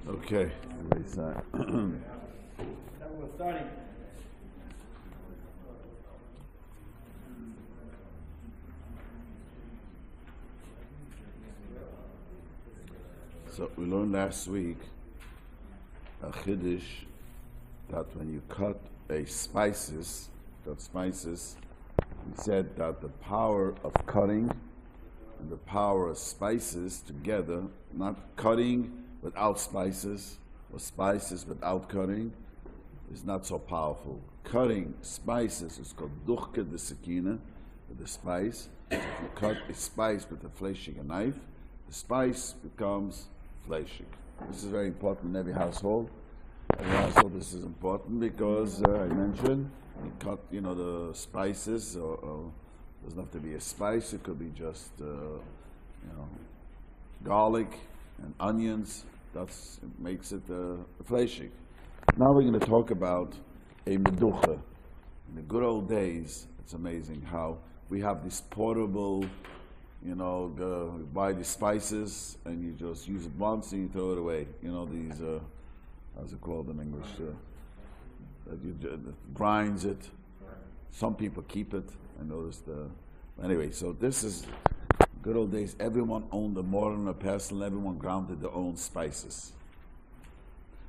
Okay. That we're starting. So we learned last week a chiddush that when you cut spices, we said that the power of cutting and the power of spices together, not cutting without spices, or spices without cutting, is not so powerful. Cutting spices is called duchke de sekina, with the spice. If you cut a spice with a fleshig knife, the spice becomes fleshig. This is very important in every household. Every household, this is important because I mentioned you cut, the spices, or doesn't have to be a spice. It could be just, garlic and onions. It makes it fleshig. Now we're going to talk about a meducha. In the good old days, it's amazing how we have this portable, you buy the spices and you just use it once and you throw it away. These, how's it called in English? That grinds it. Some people keep it. I noticed. Anyway, so this is good old days. Everyone owned a mortar and a pestle, and everyone grounded their own spices.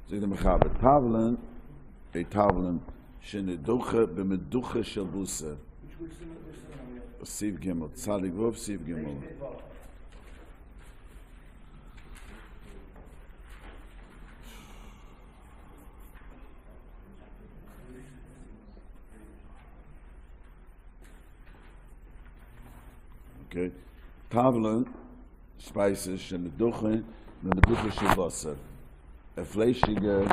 So the mechaber tavlen, a tavlen sheneducha b'meducha shel busa. Siv Gimel, Tzadik Vov, Siv Gimel. Okay, tavlen, spices, sheneducha, b'meducha shel busa. A fleshige,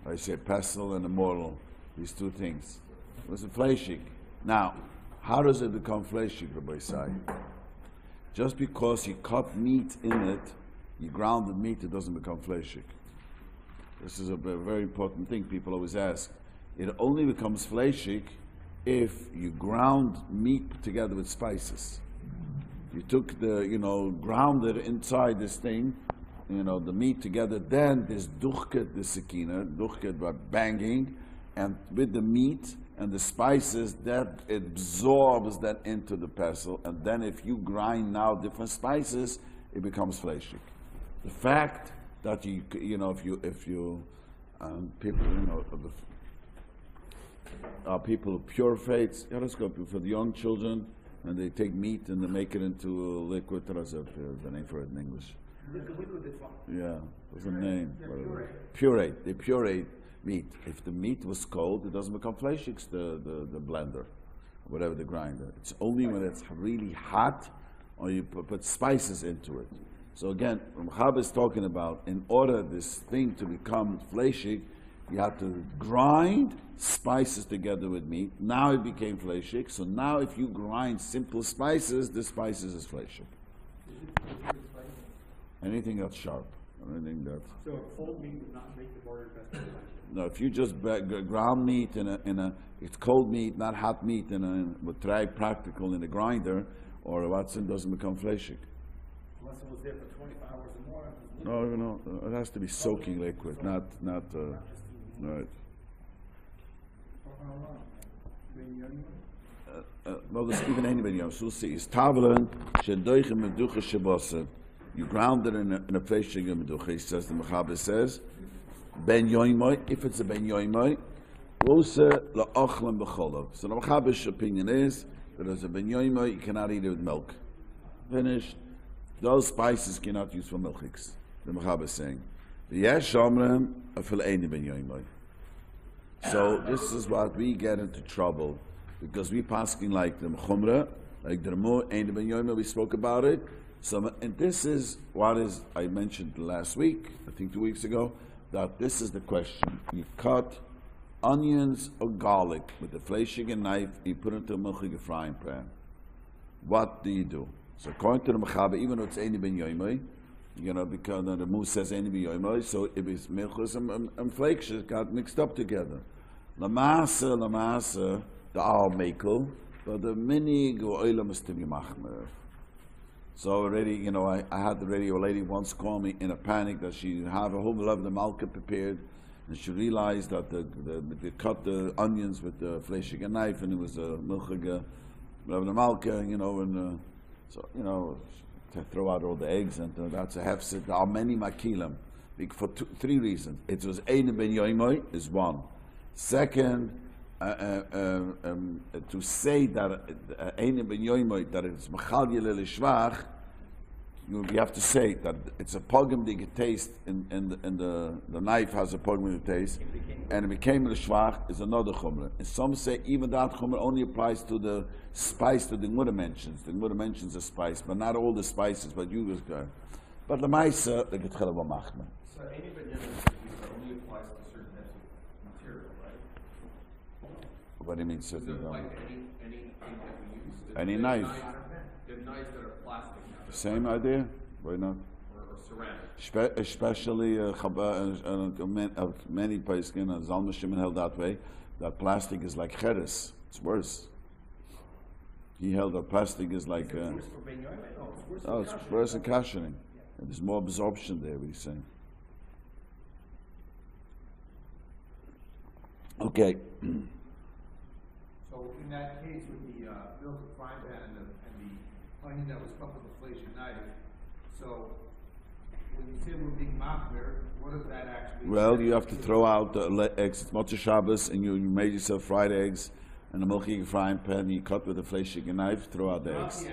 I say pestle and a mortar. These two things. It was a fleshig. Now, how does it become fleshig, Rabbi say? Just because you cut meat in it, you ground the meat, it doesn't become fleshig. This is a very important thing people always ask. It only becomes fleshig if you ground meat together with spices. You took ground it inside this thing, the meat together, then this duchke, the sekina, duchke by banging, and with the meat and the spices, that it absorbs that into the pestle, and then if you grind now different spices, it becomes fleshig. The fact that people, people who pure faiths, let's go for the young children, and they take meat and they make it into a liquid. What is the name for it in English? Yeah, there's a name. Puree. They puree meat. If the meat was cold, it doesn't become fleshig, the blender, whatever the grinder. It's only when it's really hot or you put spices into it. So again, Rabbi is talking about, in order this thing to become fleshig, you have to grind spices together with meat. Now it became fleshig. So now if you grind simple spices, the spices is fleshig. Anything that's sharp. Anything that's... So cold meat would not make the border best. No, if you just ground meat it's cold meat, not hot meat, with try practical in a grinder, or what's in, doesn't become fleshig. Unless it was there for 24 hours or more. No, it has to be soaking liquid, not right. Well, there's even anybody else. We'll see. It's tavlen shedoichem meducha shebasa. You ground it in a fleshig meducha. He says, the mechaber says, ben yoimai. If it's a ben yoimai, osa la'achlan Vecholov. So the mechaber's opinion is that as a ben yoimai, you cannot eat it with milk. Finished. Those spices cannot use for milchiks. The mechaber is saying. So this is what we get into trouble, because we pasking like the Mechumra, like the Ramo, Ein Ben Yoima, we spoke about it. So, and this is what is, I mentioned last week, I think 2 weeks ago, that this is the question. You cut onions or garlic with a fleshig knife, you put it into a milchig frying pan. What do you do? So according to the Mechaber, even though it's Ein Ben Yoima, because the Moose says any biyoymai, so if it's milchus and flakes got mixed up together. Lamasa, the al mekel, But the minig oilam is to be machmer. So already, I had already a lady once call me in a panic that she have a whole lot of the malka prepared, and she realized that they cut the onions with the fleshige knife, and it was a milchige of the malka, to throw out all the eggs, and that's a hefset. There are many makilim, for three reasons. It was ein ben yoimoy is one. Second, to say that ein ben yoimoy that it's machal yelel shvach, you have to say that it's a pogum that you taste, and the knife has a pogum to taste, and it became the shvach is another chumrah. And some say even that chumrah only applies to the spice that the Gemara mentions. The Gemara mentions a spice, but not all the spices. But you was good. But the ma'isa the getchela b'machmer. So any banana only applies to certain types of material, right? What do you mean certain? Does it apply to anything that we use? Any knife. There are knives that are plastic now. Same idea? Why not? Or ceramic. Especially many places, Zalman Shimon held that way, that plastic is like cheres. It's worse. He held that plastic is like... it's worse than kashering. There's more absorption there, he's saying. Okay. So in that case with the milk frying pan and the onion that was cut with a flesh knife, so when you say we're being machmir, what does that actually Well, you have to throw out the eggs. It's Motzei Shabbos, and you made yourself fried eggs in a milky frying pan. You cut with a fleshige knife, throw out the eggs.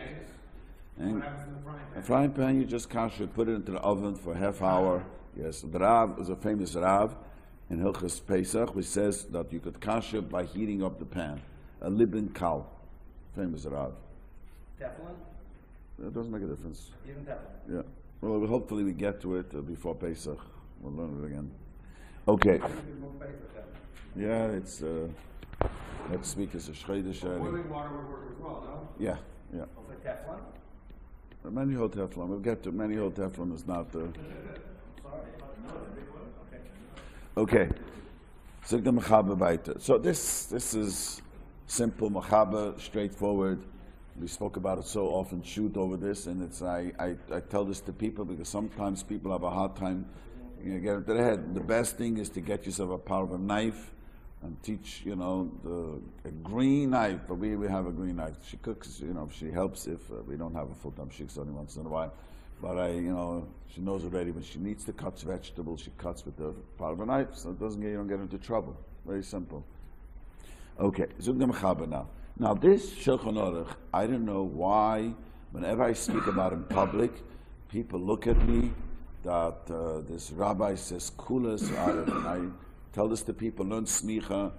And what happens in the frying pan? a frying pan, you just kasher, put it into the oven for a half hour. Yes, the Rav is a famous Rav in Hilchos Pesach, which says that you could kasher by heating up the pan. A libin kal, famous Rav. Teflon? It doesn't make a difference. Even Teflon? Yeah. Well, hopefully we get to it before Pesach. We'll learn it again. Okay. Yeah, it's next week is a Shchedish. Boiling water would work as well, no? Yeah, yeah. Also Teflon? Many hot Teflon. We'll get to many hot Teflon is not. Sorry. Okay. So the mechaber weiter. So this is simple mechaber, straightforward. We spoke about it so often. Shoot over this, and it's I tell this to people because sometimes people have a hard time get into their head. The best thing is to get yourself a power of a knife and teach a green knife. But we have a green knife. She cooks. She helps if we don't have a full time. She cooks only once in a while. But she knows already when she needs to cut vegetables, she cuts with the power of a knife, so it doesn't you don't get into trouble. Very simple. Okay, zug the mechaber now. Now this Shulchan Aruch, I don't know why, whenever I speak about it in public, people look at me that this rabbi says kulas Aruch, and I tell this to people, learn smicha.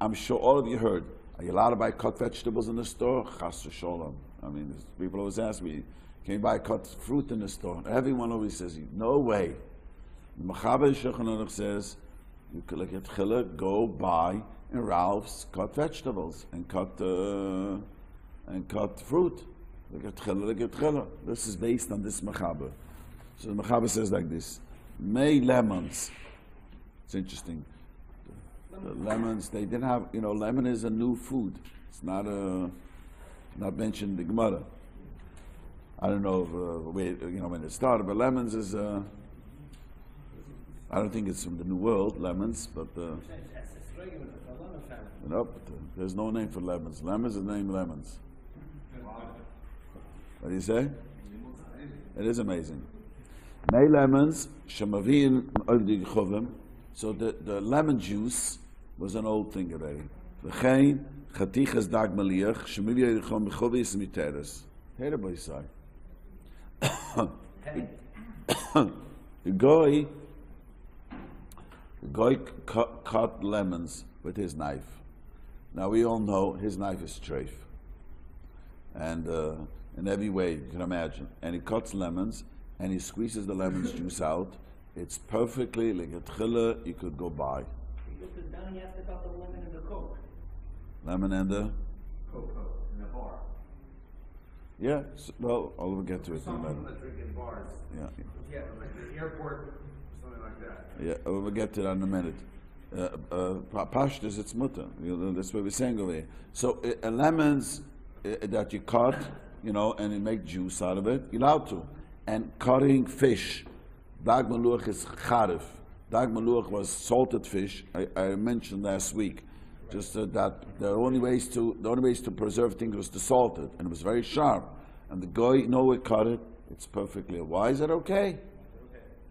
I'm sure all of you heard, are you allowed to buy cut vegetables in the store? Chas v'sholom. I mean, people always ask me, can you buy cut fruit in the store? Everyone always says, no way. The Mechaber Shulchan Aruch says, you could look at Chila, go buy in Ralph's cut vegetables and cut fruit. Look at Chila. This is based on this Mechaber. So the Mechaber says like this: May lemons. It's interesting. The lemons they didn't have. Lemon is a new food. It's not mentioned in the Gemara. I don't know when it started, but lemons is. I don't think it's from the New World, lemons, but there's no name for lemons. Lemons is named lemons. What do you say? It is amazing. May lemons, shemavin oldig chovim. So the lemon juice was an old thing already. V'chein chatichas dag maliach shemivya yichom b'chovis miteres. Hey, the boy say. The guy cut lemons with his knife. Now we all know his knife is treif, and in every way you can imagine. And he cuts lemons, and he squeezes the lemon's juice out. It's perfectly like a tchila you could go buy. Because down you have to cut the lemon and the Coke. Lemon and the Coke in a bar. Yeah. Well, I'll get to it in a Some minute. people that drink in bars. Yeah. Yeah, like the airport, something like that. Yeah, we'll get to that in a minute. Pashtus, it's mutter. That's what we're saying over here. So lemons that you cut, and you make juice out of it, you're allowed to. And cutting fish, dag maluach is charif. Dag maluach was salted fish. I mentioned last week, just that the only ways to preserve things was to salt it, and it was very sharp. And the guy, it cut it. It's perfectly. Why is it okay?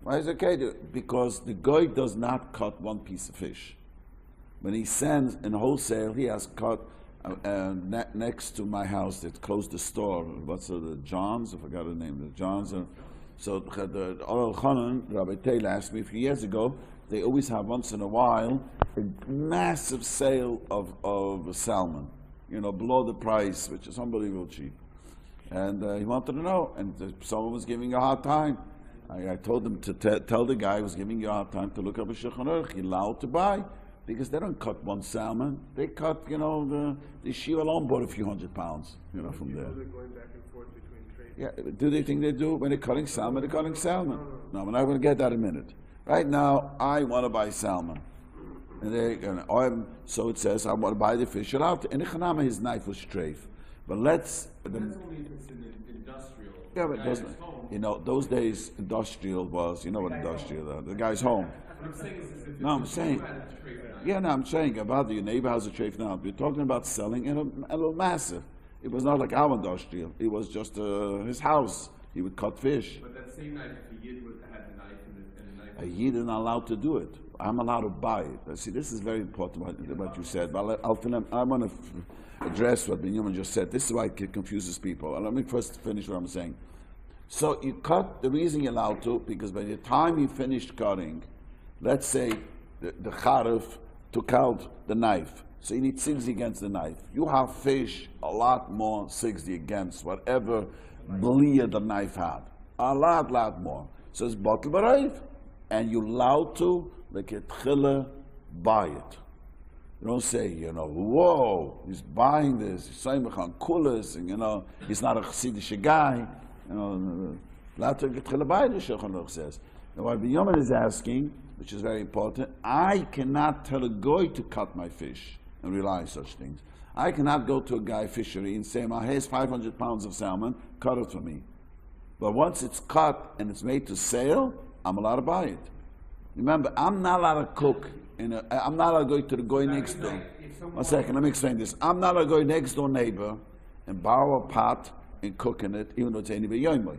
Why is it okay? Because the guy does not cut one piece of fish. When he sends in wholesale, he has cut next to my house. They closed the store. What's the Johns? I forgot the name. The Johns. So the Elchonon, Rabbi Taylor asked me a few years ago. They always have once in a while a massive sale of salmon. Below the price, which is unbelievably cheap. And he wanted to know, and someone was giving a hard time. I told him to tell the guy who was giving you a hard time to look up a Shulchan you're allowed to buy, because they don't cut one salmon. They cut, the Shiurim alone bought a few $100, from there. They're going back and forth between trade. Yeah, do they think they do? When they're cutting salmon, they're cutting salmon. No, we're not going to get that in a minute. Right now, I want to buy salmon. And so it says, I want to buy the fish. You're allowed to. In Echanama, his knife was strafe. But that's only if it's in the industrial. Yeah, but it doesn't. Those days, industrial was, what industrial, the guy's home. I'm saying, I'm saying about your neighbor has a treif now. We're talking about selling in a little massive. It was not like our industrial. It was just his house. He would cut fish. But that same knife, if a Yid had the knife and the knife. A Yid is not allowed to do it. I'm allowed to buy it. See, this is very important what you said. But I want to address what Benjamin just said. This is why it confuses people. Let me first finish what I'm saying. So you cut, the reason you're allowed to, because by the time you finish cutting, let's say the charif took out the knife. So you need 60 against the knife. You have fish a lot more 60 against whatever bleed the knife had. A lot more. So it's bottle b'rayv. And you're allowed to, like a tchila, buy it. You don't say, whoa, he's buying this, he's saying on kulas, and he's not a chassidish guy. Allowed to tchila buy it, the Shulchan Aruch says. Now what Benjamin is asking, which is very important, I cannot tell a goy to cut my fish and rely on such things. I cannot go to a guy fishery and say, here's 500 pounds of salmon, cut it for me. But once it's cut and it's made to sale, I'm allowed to buy it. Remember, I'm not allowed to cook. I'm not allowed to go to the guy next door. 1 second, let me explain this. I'm not allowed to go next door neighbor and borrow a pot and cook in it, even though it's anyway yoimoi.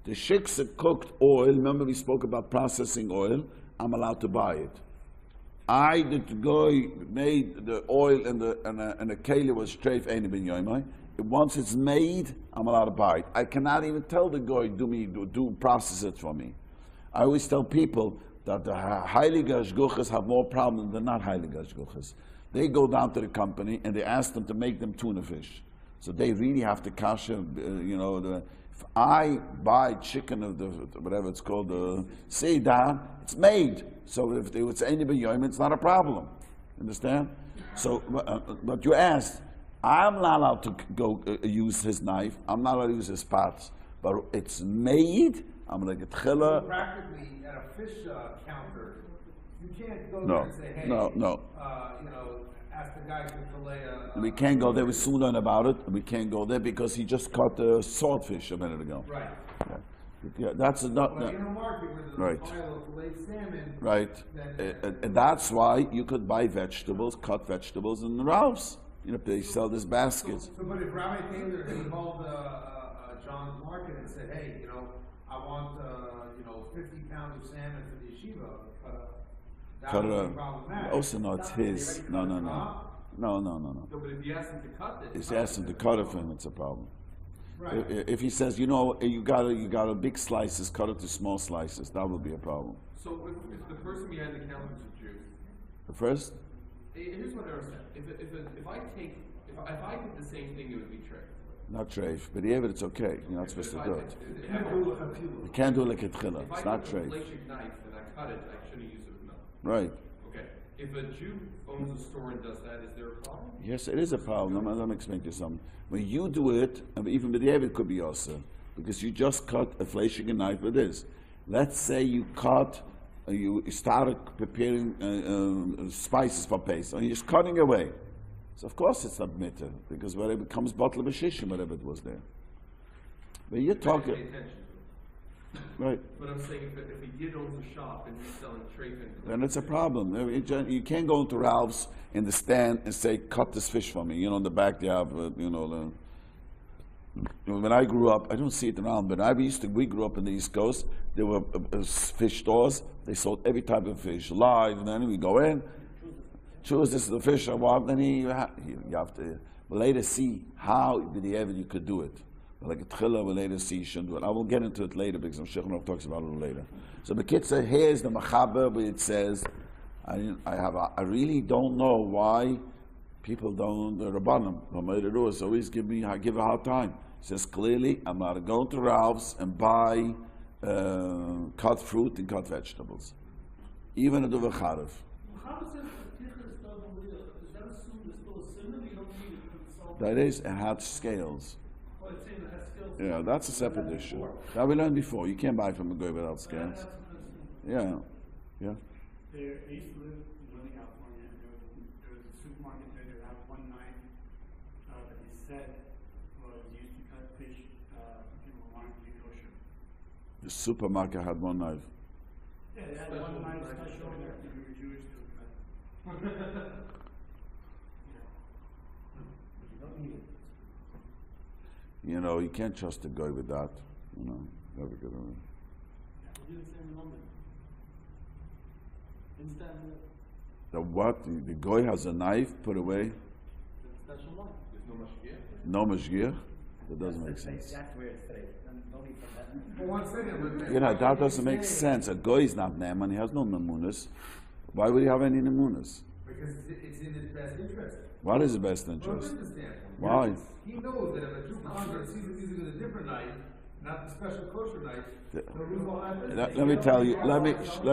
The shiksa cooked oil, remember we spoke about processing oil, I'm allowed to buy it. The guy made the oil and the keli was straight anyway yoimoi. Once it's made, I'm allowed to buy it. I cannot even tell the guy, do process it for me. I always tell people that the heilige hashguchas have more problems than not heilige hashguchas. They go down to the company and they ask them to make them tuna fish. So they really have to kasha, if I buy chicken of the, whatever it's called, the seidah, it's made. So if it's anybody yom, it's not a problem. Understand? So, but you asked, I'm not allowed to go use his knife. I'm not allowed to use his pots. But it's made. I'm going to get chila. Practically at a fish counter, you can't go there and say, hey, ask the guy to fillet a... We can't go there. We soon learn about it. We can't go there because he just caught the swordfish a minute ago. Right. Yeah, that's not... But in a market where there's a pile of filleted salmon... Right. And that's why you could buy vegetables, cut vegetables in the Ralphs. They sell these baskets. So but if Rabbi Taylor had called John's Market and said, hey, I want 50 pounds of salmon for the yeshiva, that would be problematic. Also, no, it's his. No. No, but if he asks him to cut it, if he asks him to cut it for him, it's a problem. Right. If he says, you got a big slices, cut it to small slices, that would be a problem. So if the person behind the counter is a Jew, the first. Here's what I understand. If I did the same thing, it would be treif. Not treif, but yeah, but it's okay. You're not supposed to do it. You can't do it like a tchila. It's not treif. If I use a fleishik knife and I cut it, I shouldn't use it with milk. Right. Okay. If a Jew owns a store and does that, is there a problem? Yes, it is a problem. Let me explain to you something. When you do it, and even with the it could be also, because you just cut a fleishik knife with this. Let's say you cut you started preparing spices for Pesach, and you're just cutting away. So of course it's not mitter, because whatever it becomes bottle of shishim, whatever it was there. But you're talking, Pay attention to it. right? But I'm saying if a yid owns a shop and he's selling treifin, Then it's a problem. You can't go into Ralph's in the stand and say, cut this fish for me. In the back they have, when I grew up, I don't see it around, but we grew up in the East Coast, there were fish stores, they sold every type of fish, live, and then we go in, choose this is the fish I want, then you have to later see how you could do it. Like a tchila, we'll later see you shouldn't do it. I will get into it later because Shiurim talks about it a little later. So the kid said, here's the machaber, but it says, I really don't know why people don't, the Rabbanim, always give a hard time. It says clearly, I'm not going to Ralph's and buy cut fruit and cut vegetables. Even a duva charif. That is, it had scales. Yeah, that's a separate issue. That we learned before. You can't buy from a guy without scales. Yeah. I used to live in Northern California, and there was a supermarket there that had one knife that they said was used to cut fish for people who wanted to be kosher. The supermarket had one knife. Yeah, they had one knife special if you were Jewish to cut. You can't trust a guy with that. Never get around. The what? The guy has a knife put away? there's no mashgiach. No mashgiach? That doesn't make sense. That's where it's safe. For 1 second, That doesn't make sense. A guy is not Naaman, he has no namunas. Why would he have any namunas? because it's in his best interest. What is the best From a interest? business standpoint. Why? He knows that if a Jew convert sees him using a different knife, not the special kosher knife, he'll lose all that business. Let me tell you. Let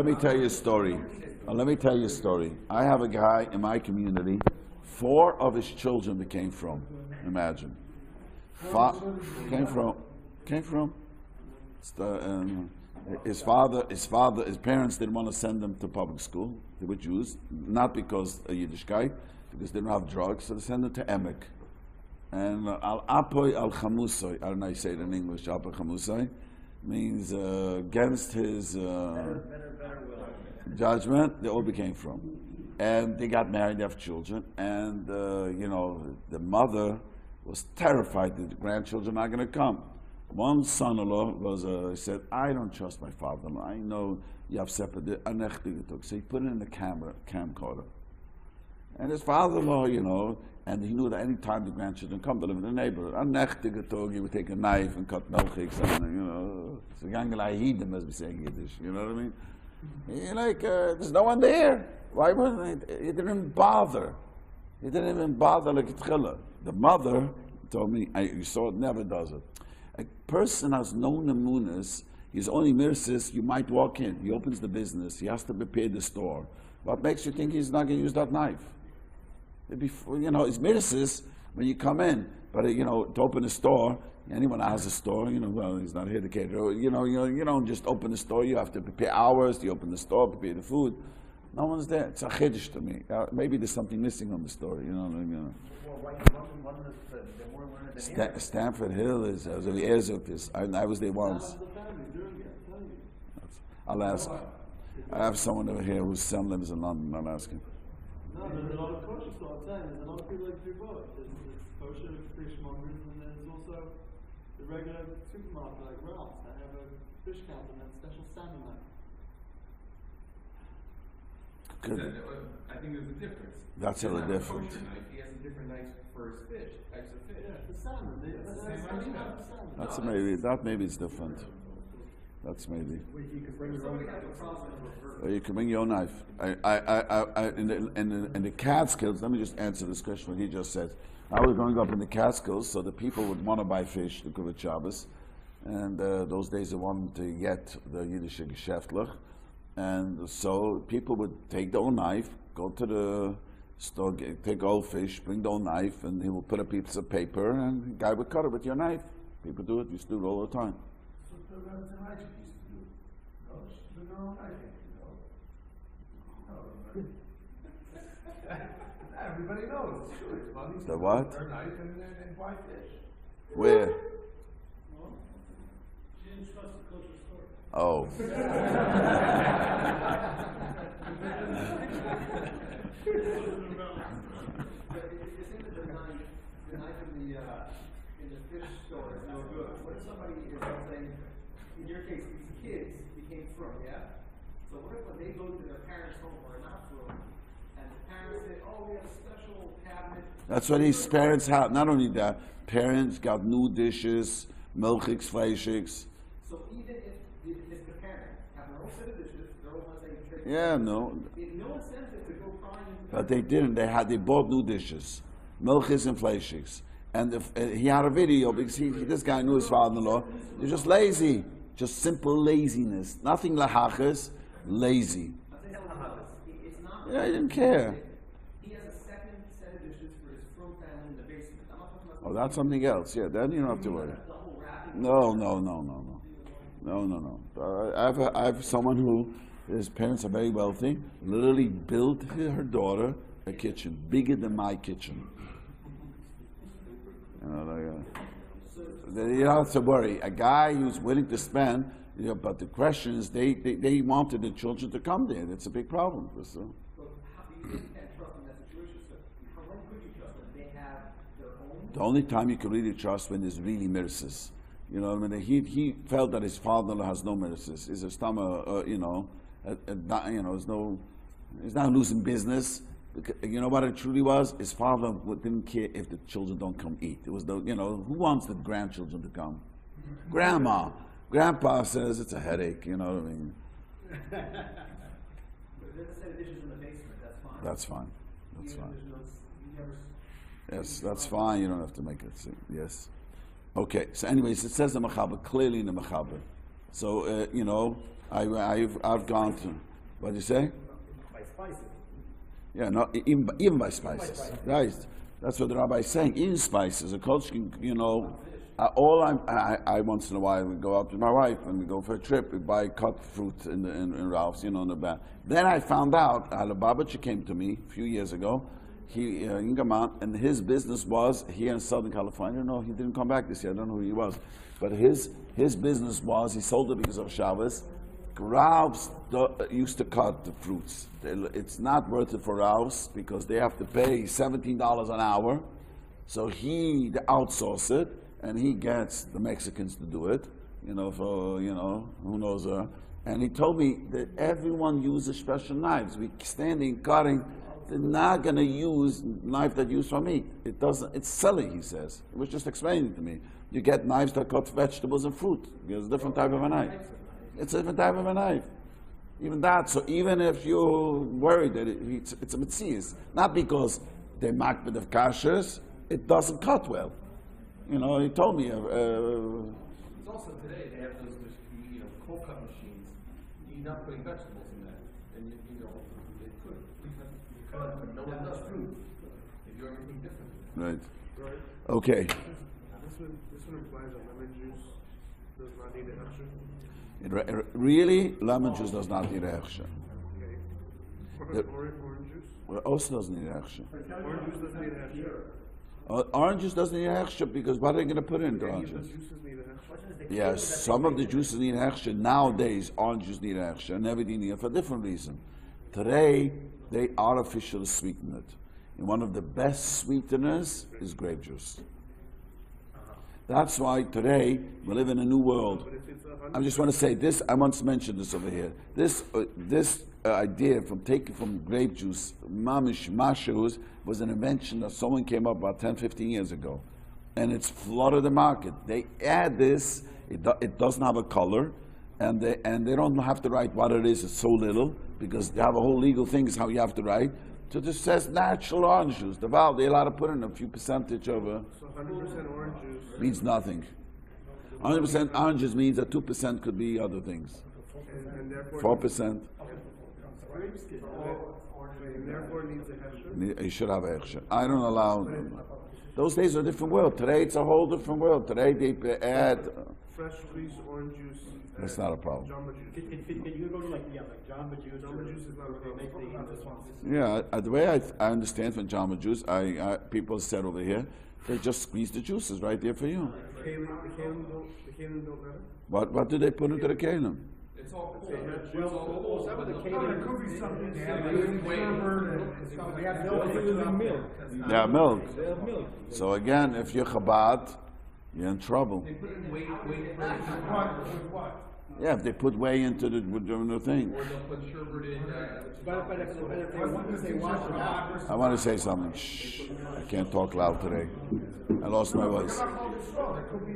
me tell you a story. Let me tell you a story. I have a guy in my community. 4 of his children became from. Imagine. Came from. His parents didn't want to send him to public school. They were Jews, not because of Yiddishkeit, because they didn't have drugs, so they sent him to Emek. And al-apoy al-chamusoi, I don't know how you say it in English, apoy chamusoi, means against his judgment, they all became from. And they got married, they have children, and the mother was terrified that the grandchildren are not going to come. One son-in-law said, I don't trust my father-in-law. I know you have separate. So he put it in the camcorder. And his father-in-law, and he knew that any time the grandchildren come to live in the neighborhood, he would take a knife and cut milchiks, and so Gangalai as we say in Yiddish, you know what I mean? There's no one there. Why wasn't he? He didn't even bother. He didn't even bother like Tchila. The mother told me, you saw it, never does it. A person has no namunas, he's only mirsis, you might walk in, he opens the business, he has to prepare the store. What makes you think he's not going to use that knife? It's mirsis when you come in, but to open a store, anyone that has a store, well, he's not here to cater, you don't just open the store, you have to prepare hours to open the store, prepare the food. No one's there. It's a chiddush to me. Maybe there's something missing on the story, Stanford Hill is the Ezuk. I was there once. I'll ask. I have someone over here whose son lives in London. I'll ask him. No, there's a lot of kosher stores. I'm saying there's a lot of people that do both. There's kosher fishmongers, and there's also the regular supermarket like Ralph's that have a fish counter and have special salmon knife. I think there's a difference. That's He a doesn't have difference. kosher knife, he has a different knife for his fish, types of fish. Yeah, the salmon. That's maybe it's different. That's maybe. You could bring your own. Or you can bring your own knife. In the Catskills, let me just answer this question, what he just said. I was growing up in the Catskills, so the people would want to buy fish, the Kuvat Shabbos, and those days they wanted to get the Yiddish Geschäftlich, and so people would take their own knife, go to the store, take old fish, bring their own knife, and he will put a piece of paper, and the guy would cut it with your knife. People do it, used to do it all the time. Everybody knows, it's true. It's Monday, The what? Or knife and buy fish. Where? She didn't trust the kosher store. Oh. You're saying that the knife in the fish store is no good. What if somebody is saying, in your case, these kids became from, yeah? So what if when they go to their parents' home or not from, and the parents say, oh, we have a special cabinet. That's what his parents have. Not only that, parents got new dishes, milchiks, fleishiks. So even if the parents have their own set of dishes, their own ones they trade. Yeah, no. There's no incentive to go crying. But they didn't. They bought new dishes, milchiks and fleishiks. And he had a video because this guy knew his father-in-law. They're just lazy, just simple laziness. Nothing lahachas, lazy. It's not. Yeah, he didn't care. He has a second set of dishes for his frum family in the basement. I'm not talking about Oh, that's something else. Yeah, then you don't have to worry. the whole wrapping. No. I have someone who his parents are very wealthy. Literally built her daughter a kitchen bigger than my kitchen. You don't have to worry. A guy who's willing to spend, but the question is, they wanted the children to come there. That's a big problem. So. But how you can't trust in that situation? So how long could you trust them? They have their own. The only time you can really trust when there's really mirrors. You know, I mean, he felt that his father has no mirrors. He's a stomach, he's not losing business. You know what it truly was? His father didn't care if the children don't come eat. It was who wants the grandchildren to come? Grandma. Grandpa says it's a headache, you know what I mean? But there's a set of dishes in the basement. That's That's fine. fine. That's fine. You never. Yes, that's fine. You don't have to make it. Yes. Okay. So, anyways, it says the mechaber clearly in the mechaber. So I've gone to. What do you say? By spices. Yeah, no, even by spices. Right. That's what the rabbi is saying. Even spices. A coach can, I once in a while we go out with my wife and we go for a trip. We buy cut fruit in Ralph's, in the back. Then I found out Alababach came to me a few years ago. He and his business was here in Southern California. No, he didn't come back this year. I don't know who he was, but his business was he sold it because of Shabbos. Ralph's used to cut the fruits. It's not worth it for Ralph's because they have to pay $17 an hour. So he outsources it, and he gets the Mexicans to do it. Who knows? And he told me that everyone uses special knives. We standing cutting. They're not going to use knife that used for meat. It doesn't. It's silly, he says. He was just explaining to me. You get knives that cut vegetables and fruit. It's a different type of a knife. It's a different type of a knife. Even that. So even if you're worried that it's a metzias, not because they mark with the kashers, it doesn't cut well. He told me. It's also today they have those cold cut machines. You're not putting vegetables in that, and they could. You cut up, but no one does fruit. They do everything different. Right. Okay. This one implies that lemon juice does not need an extra. Really, lemon juice does not need action. Okay. Orange juice? Well, also doesn't need action. Orange juice doesn't need an extra. Orange juice doesn't need extra because what are they going to put into orange Any of juice? the juices need an extra. Yes, some of the juices need extra. Nowadays, orange juice need extra, and everything need it for a different reason. Today, they artificially sweeten it. And one of the best sweeteners is grape juice. That's why today we live in a new world. I just want to say this. I once mentioned this over here. This idea from taking from grape juice, mamish mashus, was an invention that someone came up about 10, 15 years ago, and it's flooded the market. They add this. It doesn't have a color, and they don't have to write what it is. It's so little because they have a whole legal thing is how you have to write. So it just says natural orange juice. They're allowed to put in a few percentage of a. So 100% orange juice. Means nothing. 100% orange juice means that 2% could be other things. And therefore 4%. And therefore it needs a hesher. You should have action. I don't allow. Those days are a different world. Today it's a whole different world. Today they add. fresh squeezed orange juice. That's and not a problem. Jamba juice. Can you go to like Jamba Juice? Jamba juice is not a They make problem. this one. Yeah, the way I understand from Jamba Juice, people said over here, they just squeeze the juices right there for you. The kalim don't matter? What do they put into the kalim? It's all cool. Well, some of the Oh, catering. there could be something, they have like sherbet and stuff, they have milk. They have milk. They have milk. So again, if you're Chabad, you're in trouble. They put in whey With what? Yeah, if they put whey into the thing. or they'll put sherbet in, But if they wash it out. I want to say something. Shh. I can't talk loud today. I lost my voice. There could be,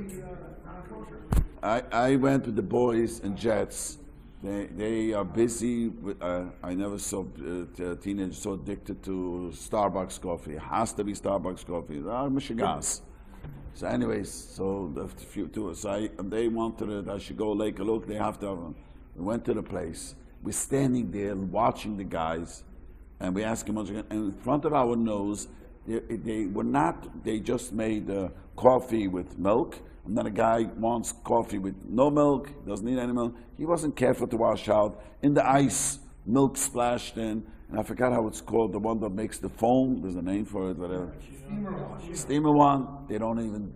non-kosher. I went with the boys in Jets. They are busy. With, I never saw teenagers so addicted to Starbucks coffee. It has to be Starbucks coffee. Michigas. So anyways, so the few two. So they wanted it. I should go take a look. They have to have them. We went to the place. We're standing there watching the guys, and we asked them, and in front of our nose, they were not. They just made coffee with milk. And then a guy wants coffee with no milk, doesn't need any milk. He wasn't careful to wash out. In the ice, milk splashed in. And I forgot how it's called, the one that makes the foam. There's a name for it, whatever. Steamer one. They don't even,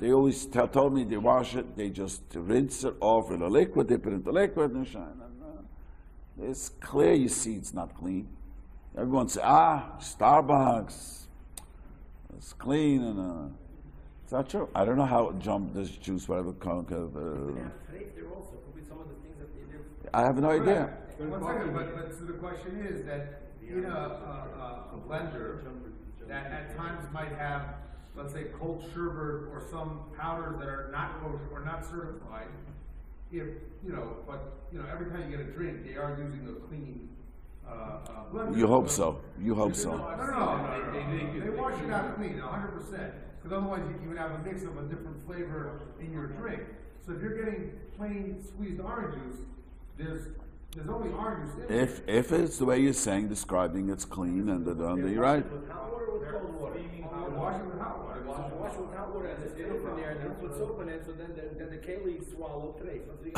they always told me they wash it. They just rinse it off with a liquid. They put it into liquid and shine. It's clear you see it's not clean. Everyone says, Starbucks. It's clean and it's not true. I don't know how this juice, whatever, I have no idea. One second, but so the question is that in a blender that at times might have, let's say, cold sherbet or some powders that are not kosher or not certified, if, every time you get a drink, they are using a clean blender. You hope so. You hope so. No. They wash it out clean, 100%. Because otherwise you would have a mix of a different flavor in your drink. So if you're getting plain squeezed orange juice, there's only orange juice in it. If it's the way you're saying, describing it's clean and you're right. With hot water or with cold water? Wash it with hot water. Wash it with hot water and then put in there and then put soap in it, so then the kale swallow today. So you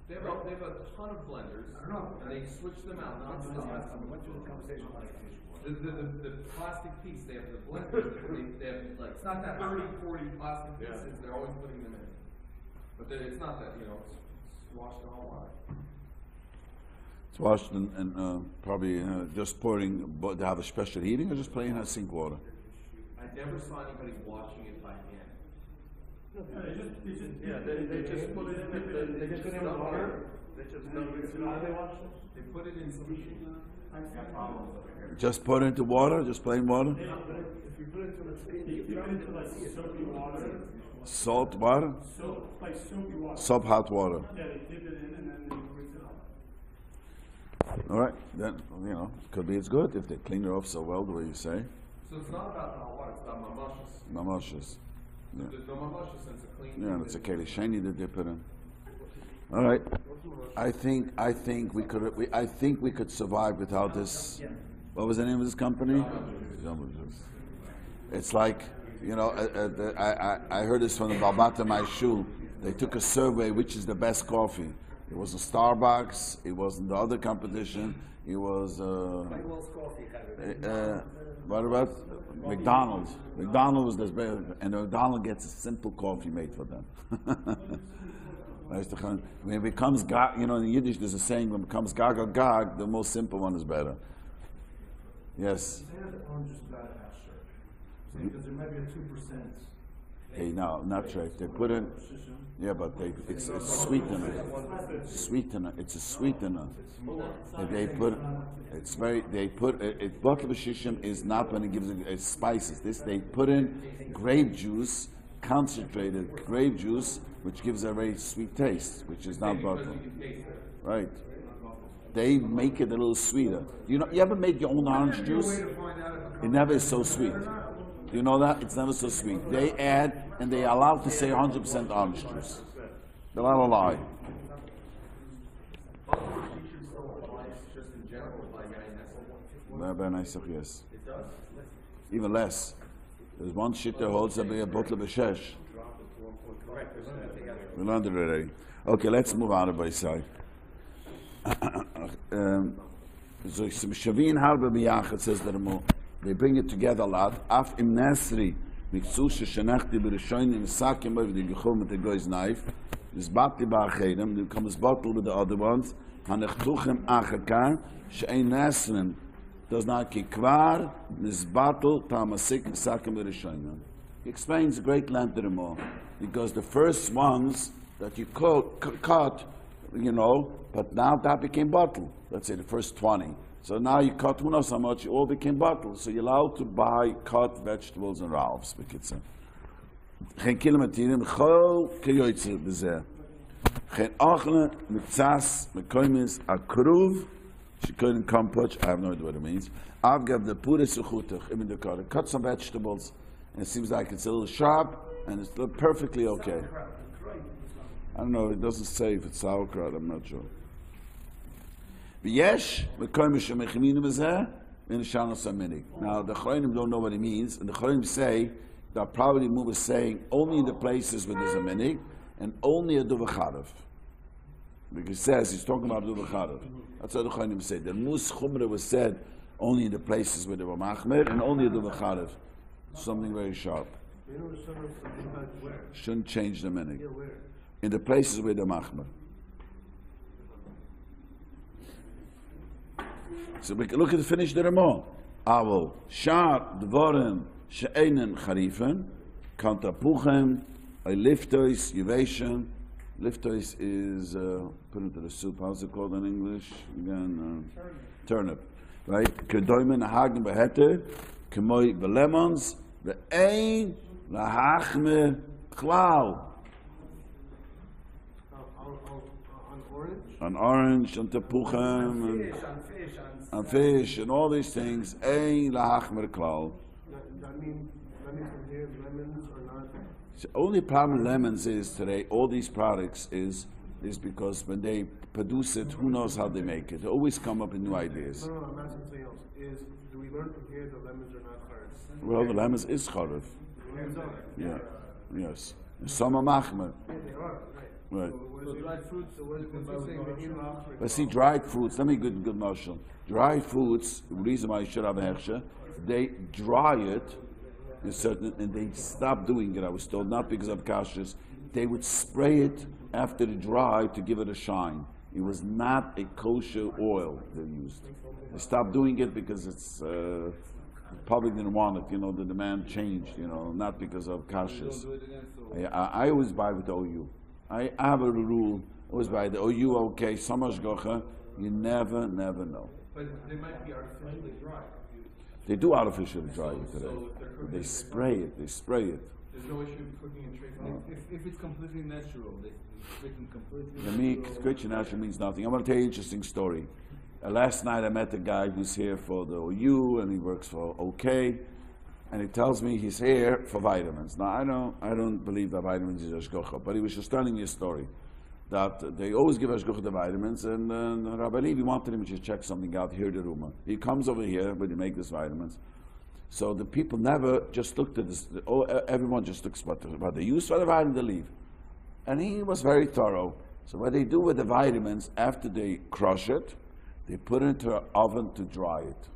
they have a ton of blenders, I don't know. and they switch them out. The plastic piece, they have the blender, they have like, it's not that 30, 40 plastic pieces, they're always putting them in. But it's not that, it's washed in hot water. It's washed and probably just pouring, but they have a special heating or just plain sink water? I never saw anybody washing it by hand. They just put it in. They just put it in water. They just They put it in some machine. Just put it into water, just plain water? If you put it into like soapy water. Salt water? Soap, like soapy water. Soap hot water. Yeah, they dip it in and then they rinse it out. All right, then, could be it's good if they clean it off so well the way you say. So it's not about the hot water, it's about mamashas. Mamashas. Yeah. There's no mamashas since it's clean. Yeah, and it's a keli sheni that they put in. All right, I think we could survive without this. What was the name of this company? Jamba Juice. It's like, I heard this from the Balbata Maishu. They took a survey, which is the best coffee. It wasn't Starbucks. It wasn't the other competition. It was. What about McDonald's? McDonald's was the best, and McDonald's gets a simple coffee made for them. When it becomes gag, in Yiddish there's a saying, when it becomes gag or gag, the most simple one is better. Yes. They have the orange juice without a half shirt. Because there might be a 2%. Hey, no, not right. They put in, yeah, but it's a sweetener. It's a sweetener. Bottle of shishim is not when it gives it spices. They put in grape juice, concentrated grape juice, which gives a very sweet taste, which is not bottle. Right. They make it a little sweeter. You ever made your own orange juice? It never is so sweet. You know that? It's never so sweet. They add, and they are allowed to say 100% orange juice. They're not a lie. Yes. Even less. There's one shit that holds a bottle of a shesh. Correct, together. We learned it already. Okay, let's move on to Baisai. So Shavin Harba Biyachat says that they bring it together a lot. Af im Nesri, Miksusha Shanachti B'Rishonim Sakim over the Gechum with the guy's knife. This Bati Ba'achedem, there comes bottle with the other ones. Hanechtuchem Achaka, She'ein Nesrin, does not kikvar, this bottle, Tamasik Sakim B'Rishonim. He explains a great length to them all. Because the first ones that you cut, but now that became bottle. Let's say the first 20. So now you cut who knows how much, you all became bottle. So you're allowed to buy cut vegetables and Ralphs. Geen kilometeren, chol keyoytze bezeh. Geen achle, mitzas, mekoimis, akruv, shikoyin kompoch, I have no idea what it means. Avgav the pure suchutach, in the car. Cut some vegetables, and it seems like it's a little sharp, and it's perfectly okay. I don't know, it doesn't say if it's sauerkraut, I'm not sure. V'yesh, mekoimis shemechiminu bezeh, in the shanos aminik. Now, the Chayim don't know what it means, and the Chayim say, that probably Mu was saying only in the places where there's a minig and only a duvacharav. Because he says he's talking about duvacharav. That's what the Chayim say. The Mus Chumra was said only in the places where there were machmer and only a duvacharav. Something very sharp. Shouldn't change the minig. In the places where they're machmer. So we can look at the finish the Ramah. Awol, Shar, Dvorim, She'enen Charifen, Kantapuchem, a liftois, Yuvation. Liftois is, put into the soup, how's it called in English? Again, turnip. Right? Kedoimen Hagen Beheter, Kemoi Belemons, Ve'ein Lahachme Klau. On orange, on Tapuchem, on fish, and all these things, Ein Lahachme Klau. That means from here, lemons are not. The only problem with lemons is today, all these products is because when they produce it, who knows how they make it. They always come up with new ideas. No, I'm asking something else. Do we learn from here the lemons are not charif? Well, the lemons is charif. The lemons are. Yeah, yes. And some are machmer. Yeah, they are, Right. right. So dried fruits, But see, dried fruits, let me give good notion. Dried fruits, the reason why you should have a hechsher, they dry it, and they stopped doing it, I was told, not because of kashrus. They would spray it after it dried to give it a shine. It was not a kosher oil they used. They stopped doing it because it's, the public didn't want it, the demand changed, not because of kashrus. I always buy with OU. I have a rule, I always buy the OU, okay, Samash Gocha, you never know. but they might be artificially dry. They do artificially dry it today. So if they're cooking They it- spray it. There's no issue cooking and tracing. If it's completely natural, they can completely. To me, Christian natural means nothing. I'm going to tell you an interesting story. Last night I met a guy who's here for the OU and he works for OK, and he tells me he's here for vitamins. Now I don't believe that vitamins is ashgocha, but he was just telling me a story that they always give ashgocha the vitamins, and Rabbi Levi wanted him to check something out here, the rumor. He comes over here when they make these vitamins. So the people never just looked at this. Everyone just looks what they use for the vitamin, they leave. And he was very thorough. So what they do with the vitamins, after they crush it, they put it into an oven to dry it.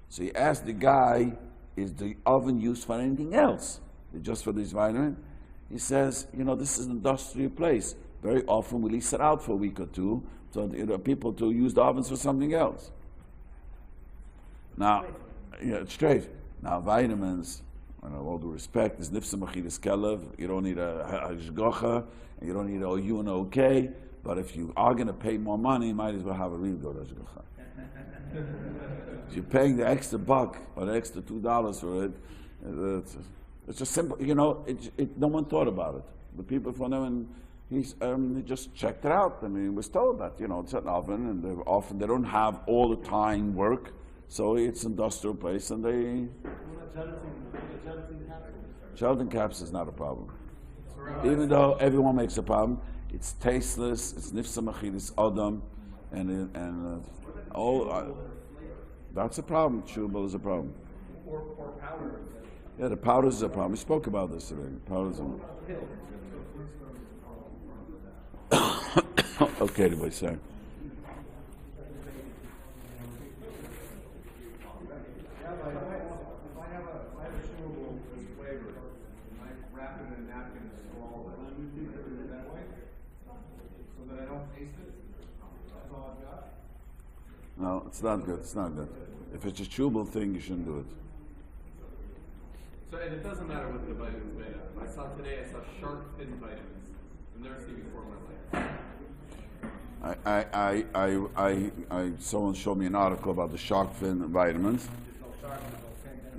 So he asked the guy, is the oven used for anything else? Just for these vitamins? He says, this is an industrial place. Very often we lease it out for a week or two, so people to use the ovens for something else. Now, it's straight. Now vitamins, all due respect, is nifsa machidas kelev. You don't need a hashgocha, and you don't need a OU and OK. But if you are going to pay more money, you might as well have a real good hashgocha. If you're paying the extra buck or the extra $2 for it, it's just simple. No one thought about it. The people from them, and he just checked it out. I mean, he was told that it's an oven, and they don't have all the time work. So it's an industrial place, and they... Gelatin caps is not a problem. Even though everyone makes a problem, it's tasteless, it's nifsa machidis adam, and that's a problem. Chewable is a problem. Or powder. Yeah, the powders is a problem. We spoke about this already. Powders are... Okay, Rabbi, sorry. If I have a chewable that's flavored, and I wrap it in a napkin and swallow it, that way? So that I don't taste it? That's all I've got? No, it's not good. It's not good. If it's a chewable thing, you shouldn't do it. So, and it doesn't matter what the vitamins made of. I saw shark fin vitamins. I've never seen before in my life. Someone showed me an article about the shark fin vitamins.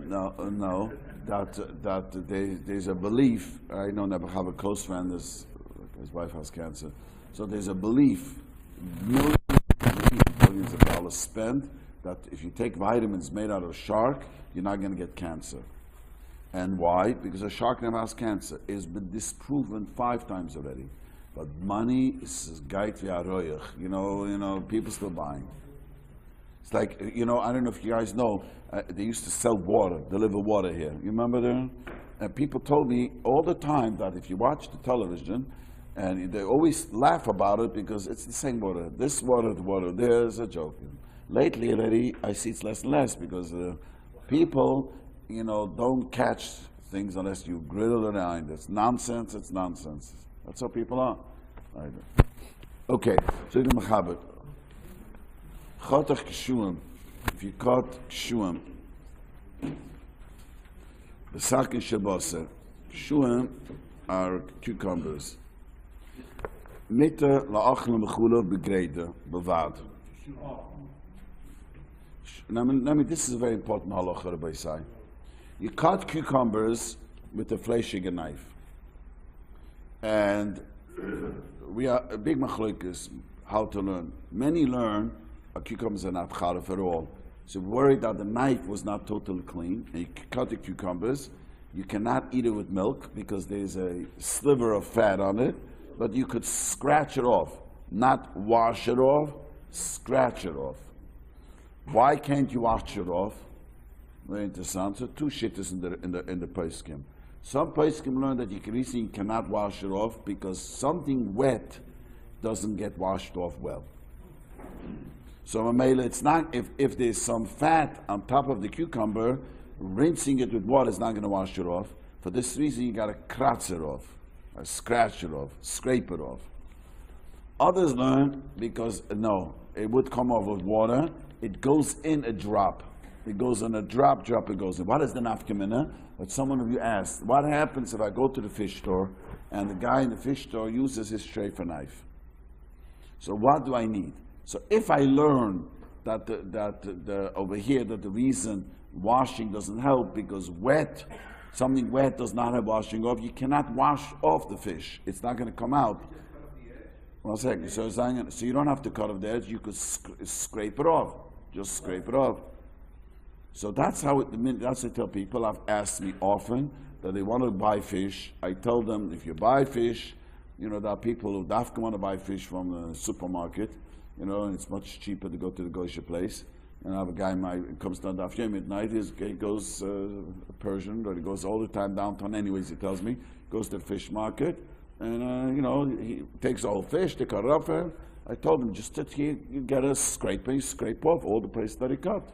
No, there's a belief. I know never have a close friend. His wife has cancer, so there's a belief. Millions of dollars spent that if you take vitamins made out of shark, you're not going to get cancer. And why? Because a shark never has cancer. It's been disproven 5 times already. But money is geit v'aroyach. You know, people still buying. It's like, I don't know if you guys know, they used to sell water, deliver water here. You remember that? And people told me all the time that if you watch the television, and they always laugh about it because it's the same water. This water, the water there is a joke. Lately already, I see it's less and less because people, don't catch things unless you grill it around. It's nonsense. That's how people are. Right. Okay, so the Mechaber. Chotach Kshuim. If you cut Kshuim, the Sakin Bosor. Kshuim are cucumbers. Mitte la'achla mechula begreda bevad. Now, this is a very important halacha, Rabbi say. You cut cucumbers with a fleshige knife. And we are a big machlokes how to learn. Many learn cucumbers are not charif at all. So worried that the knife was not totally clean. And you cut the cucumbers. You cannot eat it with milk because there's a sliver of fat on it. But you could scratch it off, not wash it off, scratch it off. Why can't you wash it off? Very interesting. So 2 shittas in the poskim. Some poskim learn that you cannot wash it off because something wet doesn't get washed off well. So Mamela, it's not if there's some fat on top of the cucumber, rinsing it with water is not going to wash it off. For this reason, you got to kratz it off. Or scratch it off, scrape it off. Others learn because, it would come off with water. It goes in a drop. It goes in a drop it goes in. What is the nafkamina? But someone of you asked, what happens if I go to the fish store and the guy in the fish store uses his strafer knife? So what do I need? So if I learn that over here that the reason washing doesn't help because something wet does not have washing off. You cannot wash off the fish. It's not going to come out. 1 second. So you don't have to cut off the edge. You could scrape it off. Just scrape it off. So that's how that's what I tell people. Have asked me often that they want to buy fish. I tell them if you buy fish, there are people who want to buy fish from the supermarket, and it's much cheaper to go to the kosher place. And I have a guy comes down after midnight. He goes Persian, but he goes all the time downtown. Anyways, he tells me goes to the fish market, and he takes all fish, they cut it up for him. I told him just sit here, you get a scraper, you scrape off all the places that he cut.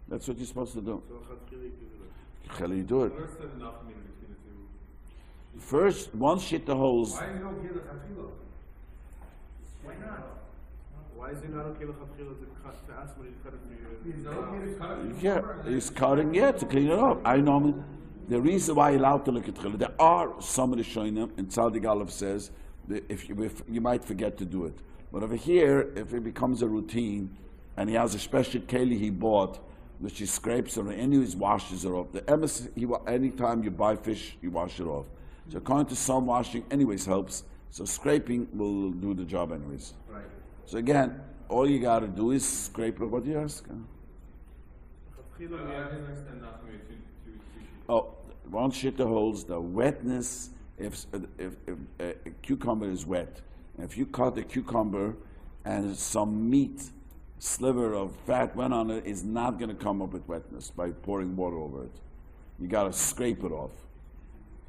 That's what you're supposed to do. How you do it? First, one shit the holes. Why you don't give the chafilo? Why not? Why is he not okay with chafilo to ask when he's cutting the? He's okay to cut it. Yeah, he's cutting to clean it up. I normally, the reason why you're allowed to look at chila, there are some of the shoynim, and Tzaddik Aleph says that if you might forget to do it. But over here, if it becomes a routine, and he has a special keli he bought, which he scrapes it, and anyways washes it off. The emes, anytime you buy fish, you wash it off. So according to some, washing anyways helps. So scraping will do the job anyways. Right. So again, all you got to do is scrape it. What do you ask? One shitta holds the wetness. If a cucumber is wet, if you cut a cucumber and some meat, sliver of fat went on it, is not going to come up with wetness by pouring water over it. You got to scrape it off.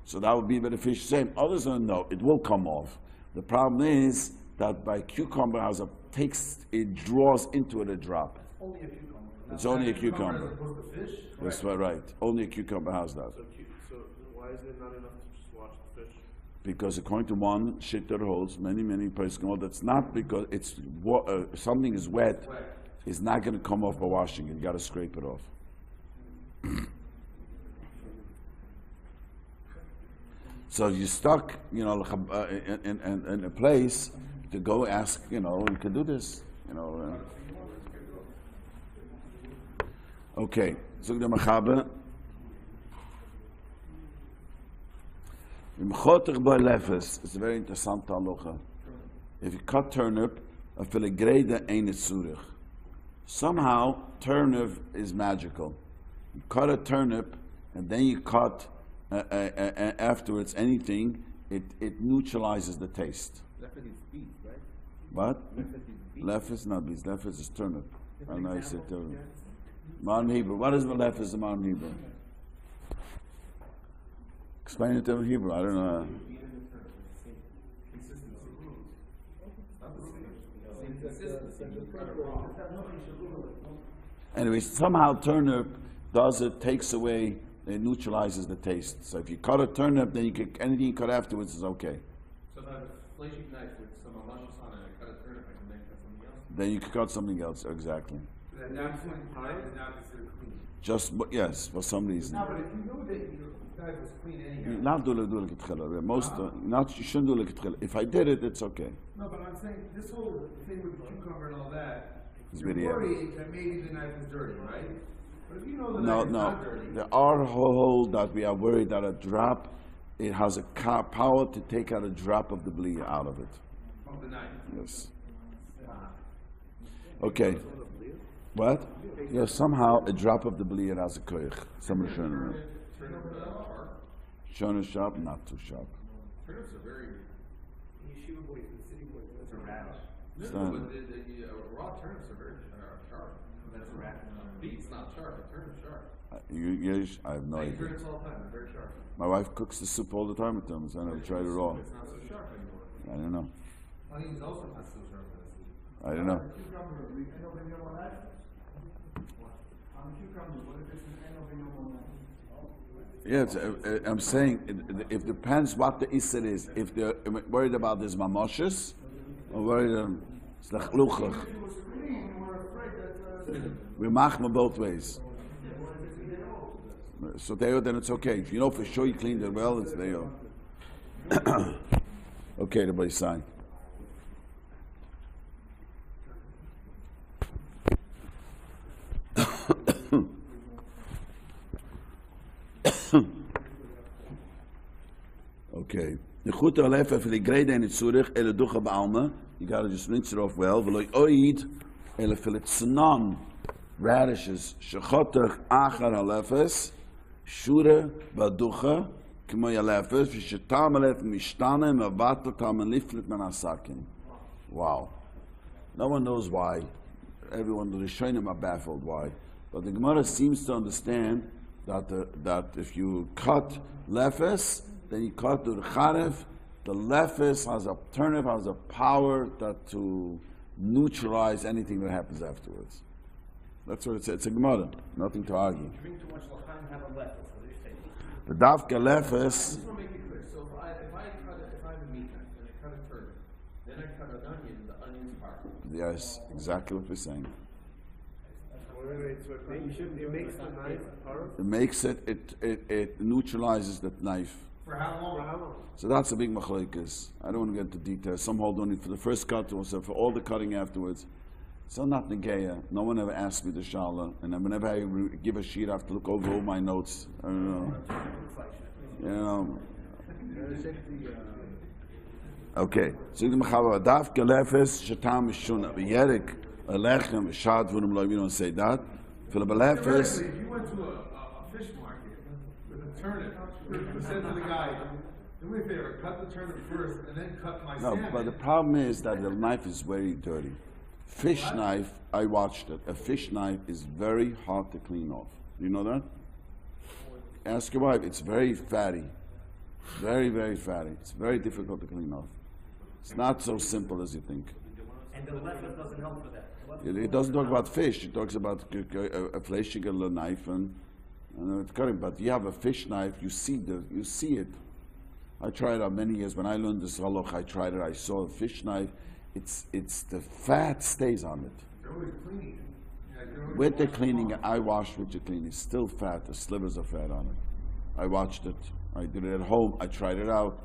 So that would be beneficial. Same. Others don't know. It will come off. The problem is that by cucumber has it draws into it a drop. Only a cucumber. It's only a As cucumber. opposed to fish? That's right. Only a cucumber has that. So why is it not enough to just wash the fish? Because according to one shitter holds, many persons hold, that's not because something is wet, it's not going to come off by washing it. You got to scrape it off. So you're stuck, in a place to go ask, you can do this, Okay, so the Mechaber. It's a very interesting halacha. If you cut turnip, somehow turnip is magical. You cut a turnip and then you cut afterwards anything, it neutralizes the taste. Lefes is beef, right? What? Lefes is beef. Lefes not beef. Lefes is turnip. And I said turnip. Modern Hebrew. What is the lefes in modern Hebrew? Explain it to him in Hebrew. I don't know. Anyway, somehow turnip takes away, it neutralizes the taste. So if you cut a turnip, then anything you cut afterwards is okay. So if I have a flashing knife with some amashes on it, I cut a turnip, I can then cut something else? Then you can cut something else, exactly. At that point, the knife is not considered clean. Yes, for some reason. No, but if you know that your knife was clean anyhow. Not do like it. Most, you shouldn't do like it. If I did it, it's okay. No, but I'm saying this whole thing with the cucumber and all that, It's you're very worried that maybe the knife is dirty, right? But if you know the No, knife is not dirty, There are hold that we are worried that a drop, it has a power to take out a drop of the bleed out of it. from the knife. Yes. Okay. What? Yeah, somehow a drop of the bleed has a koich. Somebody showing around. Turnips are sharp. Showing sharp, not too sharp. Turnips are very, Yeshiva boys in the city boys. it's a radish. It's No, not- but the raw turnips are very sharp. That's a radish. Beet's not sharp, but turnip's sharp. I have no I eat idea. turnips all the time, they're very sharp. My wife cooks the soup all the time with them, so I never tried it raw. It's not so sharp anymore. I don't know. Onions also not so sharp as I don't know. Cucumber, we end up in your life? On cucumber, what if it's an end up in your life? Yeah, I'm saying it depends what the isser is. If they're worried about this mamoshes, or worried it's like luchach. We machma both ways. So there, then it's okay. If you know for sure you cleaned it well, it's there. Okay, everybody sign. Okay. The Chuter Alefa for the grade in Zurich, ele ducha ba'alma. You gotta just rinse it off well. V'loi oid, ele filet snan, radishes, shechotach achar alefes, shure ba'ducha, k'mo yalefes, v'shetam alef mishtane, ma'vata tam liflet man asakin. Wow. No one knows why. Everyone, the Rishonim are baffled why. But the Gemara seems to understand that if you cut lefes, then you cut to the charef. The lefes turnip has a power to neutralize anything that happens afterwards. That's what it says. It's a Gemara. Nothing to argue. Drink too much l'chaim, have a left, that's what they say. The dafka lefes. I just want to make it clear. So if I have a meat knife and I cut a turnip, then I cut an onion, the onion's hard. Yes, exactly what we're saying. Wait, so it makes the knife hard? It makes it neutralizes the knife. For how long? For how long? So that's a big machlokes. I don't want to get into details. Some hold only for the first cut, also for all the cutting afterwards. So not negeya. No one ever asked me the shala, and whenever I give a sheet, I have to look over all my notes. I don't know. You know. Okay. So the mechaber daf gelefes shetam mishuna v'yerik alechem shad v'num lo. We don't say that. For the belefes. Theoretically, if you went to a fish market with a turnip, you said to the guy, do me a favor, cut the turnip first and then cut my No, salmon. but the problem is that the knife is very dirty. Fish knife, I watched it. A fish knife is very hard to clean off. You know that? Ask your wife. It's very fatty. Very, very fatty. It's very difficult to clean off. It's not so simple as you think. And the lechem doesn't help for that. It doesn't talk about fish. It talks about a fleshiger knife and it's cutting. But you have a fish knife. You see it. I tried it out many years. When I learned this halacha, I tried it. I saw a fish knife. It's the fat stays on it. They're always cleaning. Yeah, they're always With the washing cleaning, off. I washed with the cleaning. It's still fat. The slivers are fat on it. I watched it. I did it at home. I tried it out.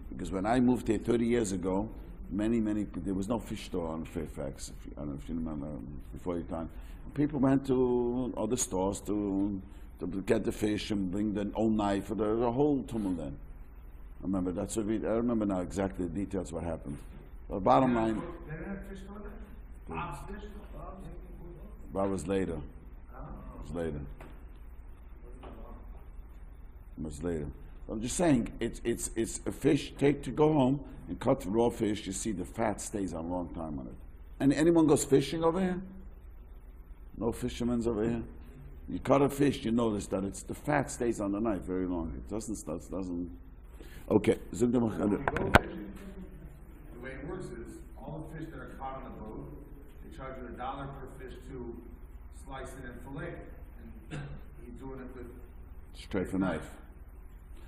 Because when I moved here 30 years ago, there was no fish store on Fairfax. I don't know if you remember before your time. People went to other stores to get the fish and bring their own knife. There was a whole tumult then. I remember I remember now exactly the details what happened. But bottom line, They didn't have fish store there? Bob's fish store? Bob's? that was later. It was later. It was later. I'm just saying, it's a fish. Take to go home and cut raw fish. You see the fat stays on a long time on it. And anyone goes fishing over here? No fishermen's over here. You cut a fish, you notice that the fat stays on the knife very long. It doesn't. Okay. When you go fishing, the way it works is all the fish that are caught on the boat, they charge you $1 per fish to slice it and fillet it. And he's doing it with Straight for knife.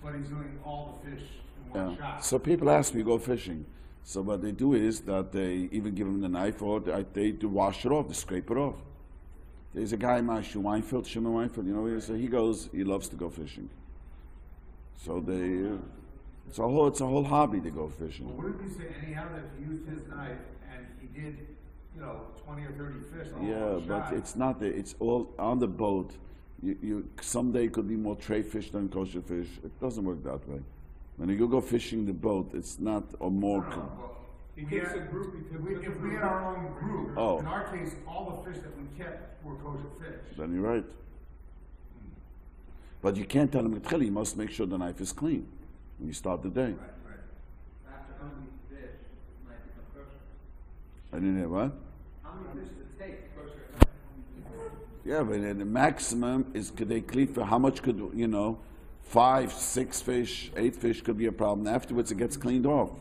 but he's doing all the fish in one shot. So people ask me, go fishing. So what they do is that they either give them the knife or they do wash it off, they scrape it off. There's a guy in my Shimon Weinfeld, you know, so he loves to go fishing. So it's a whole hobby to go fishing. Well, wouldn't you say anyhow that if he used his knife and he did, 20 or 30 fish all in one shot? But it's not it's all on the boat. You someday could be more tray fish than kosher fish. It doesn't work that way. When you go fishing the boat, it's not or more. If we had our own group, in our case, all the fish that we kept were kosher fish. Then you're right. But you can't tell him you must make sure the knife is clean when you start the day. Right. After how many fish might become kosher? I didn't hear what? How many fish does it take kosher? Yeah, but the maximum is could they clean for how much could 5, 6 fish, 8 fish could be a problem. Afterwards, it gets cleaned off.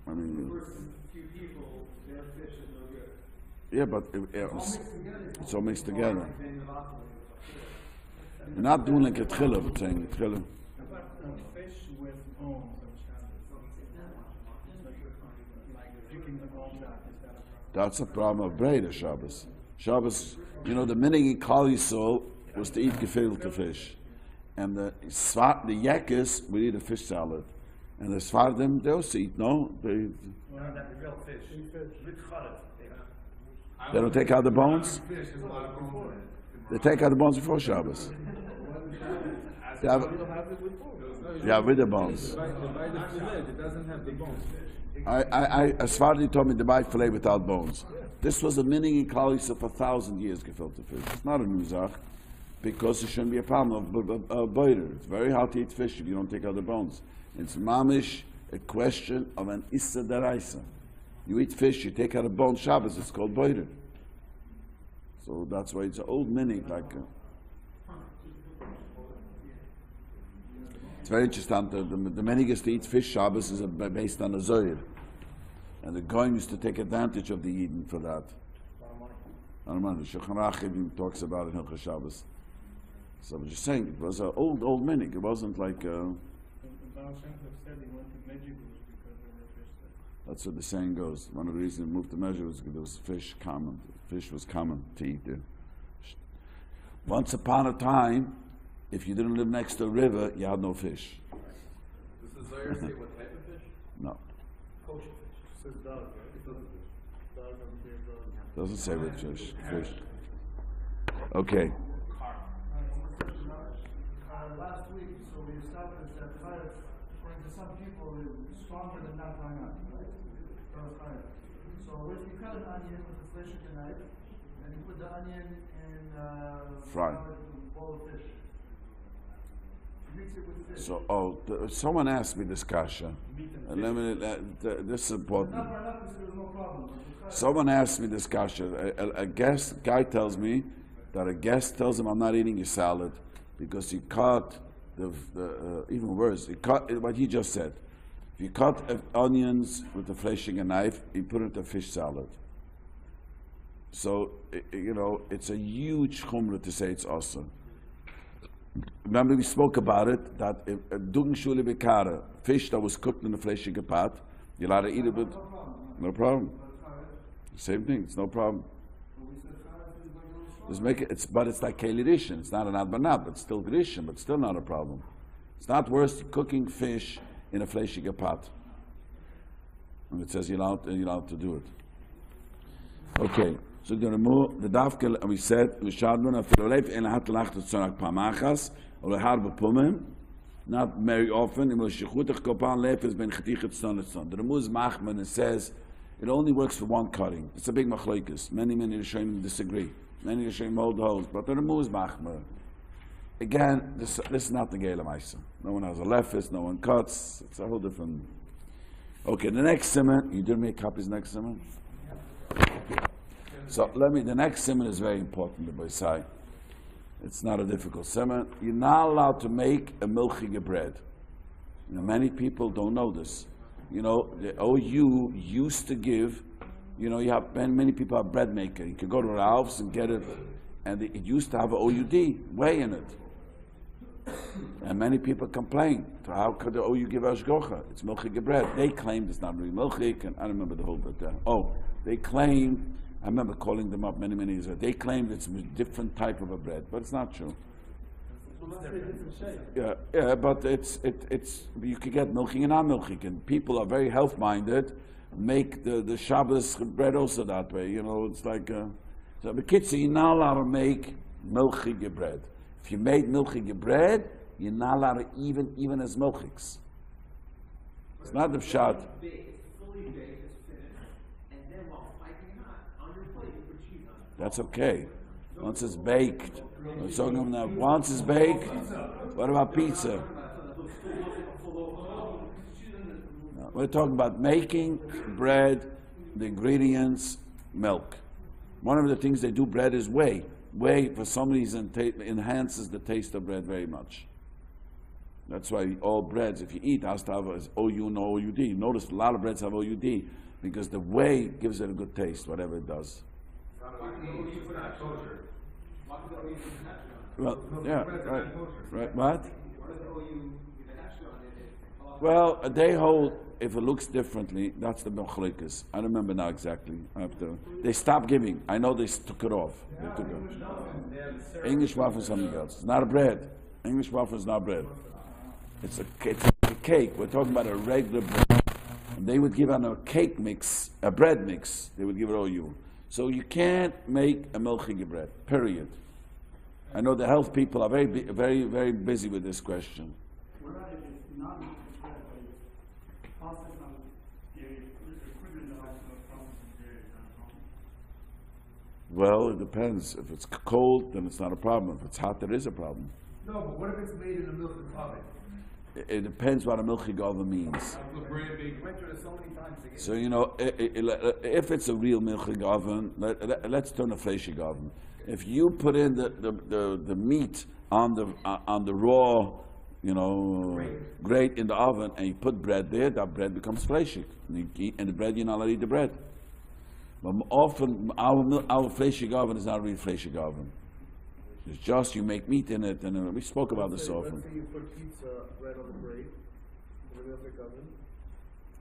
I mean, Few people, their fish is no good. yeah, but it's all mixed together. We're not doing like a tchila, we're saying a tchila. Fish with bones on Shabbos. Like picking the bones out, is that a problem? That's a problem of Breda Shabbos. Shabbos, the meaning in Klal Yisrael was to eat gefilte fish. And the Yekkes would eat a fish salad. And the Sfardim, they also eat, no? They don't take out the bones? Fish, there's a lot of bones in it. They take out the bones before Shabbos. Yeah, with the bones. They buy the fillet, it doesn't have the bones. A Sfardi told me to buy fillet without bones. This was a meaning in Klal Yisrael for 1,000 years, gefilte fish. It's not a nuzach, because it shouldn't be a problem of boider. It's very hard to eat fish if you don't take out the bones. It's mamish, a question of an issa daraisa. You eat fish, you take out a bone Shabbos, it's called boider. So that's why it's an old meaning, it's very interesting. The menig to eat fish Shabbos is based on a zoyer. And the Goyim used to take advantage of the Yidden for that. I don't know, the Shulchan Aruch talks about it in Hilchos Shabbos. So I'm just saying, it was an old menig. It wasn't like... The Baal Shem Tov said he went to Medjugorje because there were fish there. That's what the saying goes. One of the reasons he moved to Medjugorje was because there was fish common. Fish was common to eat there. Once upon a time, if you didn't live next to a river, you had no fish. Does the Zohar say what type of fish? No. Kosher fish. It says dog, right? It doesn't. Dog over here, dog. Doesn't say what fish. Fish. Okay. Last week, so we established that chayef, according to some people, is stronger than not trying out, right? So if you cut an onion with a flesh knife, and you put the onion in Fry. a bowl of fish, you mix it with fish. So, someone asked me this kasha. This is important. Not enough because there was no problem. Someone asked me this kasha. A guy tells me that a guest tells him, I'm not eating your salad because you cut even worse, you cut what he just said. If you cut onions with a fleshing a knife, you put it into fish salad. So, it's a huge chumrah to say it's awesome. Remember we spoke about it, that during shule bekara, fish that was cooked in a fleshing pot, you're allowed to eat it with, no problem. Same thing, it's no problem. Just make it, but it's like keli rishon. It's not an adbanat, but still rishon, but still not a problem. It's not worse cooking fish in a fleshing pot. And it says you're allowed to do it. Okay, so the remove the dafkel, and we said v'shadman afilolef en lahat lacht tzonach pamachas or leharbe pumim, not very often. In shechutach kopan lefes ben chetichet tzon. The remove is machman and says it only works for one cutting. It's a big machlokes. Many Rishonim disagree. Many Rishonim hold the holes, but the remove is machman. Again, this is not the Geila Maisa. No one has a lefis, no one cuts. It's a whole different. Okay, the next simon. You didn't make copies next simon? So the next simon is very important, the Boisai. It's not a difficult simon. You're not allowed to make a milchige bread. Many people don't know this. The OU used to give, you have many people have bread maker. You can go to Ralph's and get it, and it used to have an OUD, whey in it. And many people complain, how could the OU give ashgocha? It's milchige bread. They claimed it's not really milchig, and I don't remember the whole bit there. They claimed, I remember calling them up many years ago, they claimed it's a different type of a bread, but it's not true. Yeah, but it's you can get milchig and non-milchig, and people are very health-minded, make the Shabbos bread also that way, it's like, so the kids say you're not allowed to make milchige bread. If you made milchige bread, you're not allowed to even as milchigs. It's not the pshat. Fully baked, it's finished, and then while piping hot on your plate, you put cheese on it. That's okay. Once it's baked. We're talking about now. Once it's baked, what about pizza? No, we're talking about making bread, the ingredients, milk. One of the things they do bread is whey. Whey, for some reason, enhances the taste of bread very much. That's why all breads, if you eat, has to have OU and OUD. Notice a lot of breads have OUD because the whey gives it a good taste, whatever it does. Well, yeah, right. What? Well, they hold, if it looks differently, that's the machlokes. I don't remember now exactly. They stopped giving. I know they took it off. They took it off. English waffle is something else. It's not a bread. English waffle is not bread. It's a cake. We're talking about a regular bread. And they would give on a cake mix, a bread mix. They would give it OU. So you can't make a milchige bread, period. I know the health people are very, very, very busy with this question. Well, it depends. If it's cold, then it's not a problem. If it's hot, there is a problem. No, but what if it's made in a milchig oven? It depends what a milchig oven means. So, if it's a real milchig oven, let's turn a fleshig oven. If you put in the meat on the raw, grate in the oven, and you put bread there, that bread becomes fleshig. And the bread, you're not allowed to eat the bread. But often, our fleshig oven is not a real fleshig oven. It's just you make meat in it, and we spoke about this often. Let's say you put pizza bread on the grate in the milchig oven.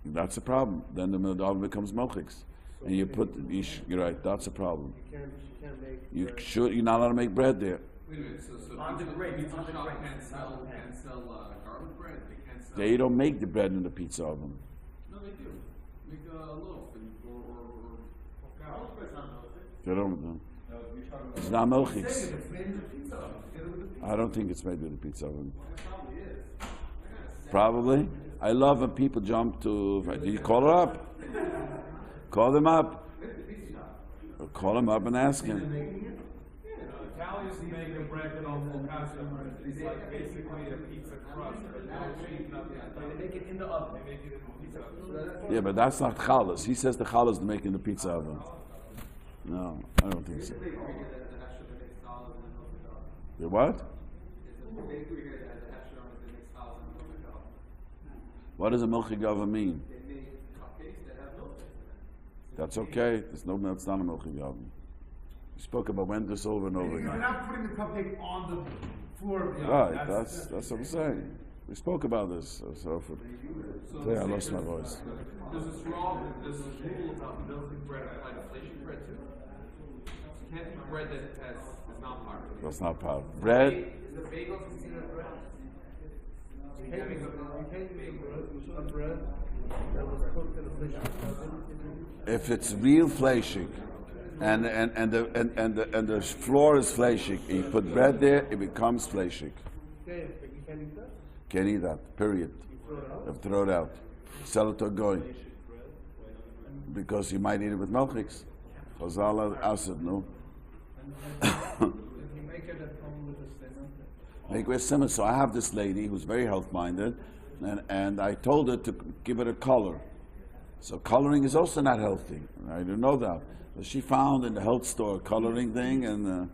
That's a problem. Then the oven becomes milchigs. And you put, you're right, that's a problem. You can't make You're not allowed to make bread there. Wait a minute, so On the grate, pizza on the shop grate. can't sell garlic bread, they can't sell. They don't make the bread in the pizza oven. No, they do. Make a loaf or Garlic bread's not milchig. They don't. No, you're talking about. It's not milchigs. It's made in the pizza oven. Get it with the pizza. I don't think it's made with the pizza oven. It probably is. Probably. I love when people jump to. Did you call her up? Call them up. Call him up and ask him. Italians make a bread called focaccia. It's like basically a pizza crust, but no cheese, nothing. They make it in the oven. They make it in the pizza oven. Yeah, but that's not challah. He says the challah is to make in the pizza oven. No, I don't think so. The what? What does a milchig oven mean? They make cupcakes that have milk. That's okay. That's not a milchig oven. We spoke about when this over and over You're again. not putting the cupcake on the floor of the oven. Right, that's what I'm saying. We spoke about this. Today I lost my voice. There's this rule about milking bread applied to fleshing bread too. You can't eat bread that is not part of it. That's not part of bread. Is the bagel considered bread? You can't make a bread that was cooked in a fish. If it's real fleshig, and the floor is fleshig, you put bread there, it becomes fleshig. Okay, but you can't eat that. Can't eat that. Period. Throw it out. You have to throw it out. Sell it to a goy. Because you might eat it with milchiks. Chazal acid, no. If you make it at home with a simmer. Make with simmer. So I have this lady who's very health-minded, and I told her to give it a color. So coloring is also not healthy. I didn't know that. But she found in the health store a coloring thing, and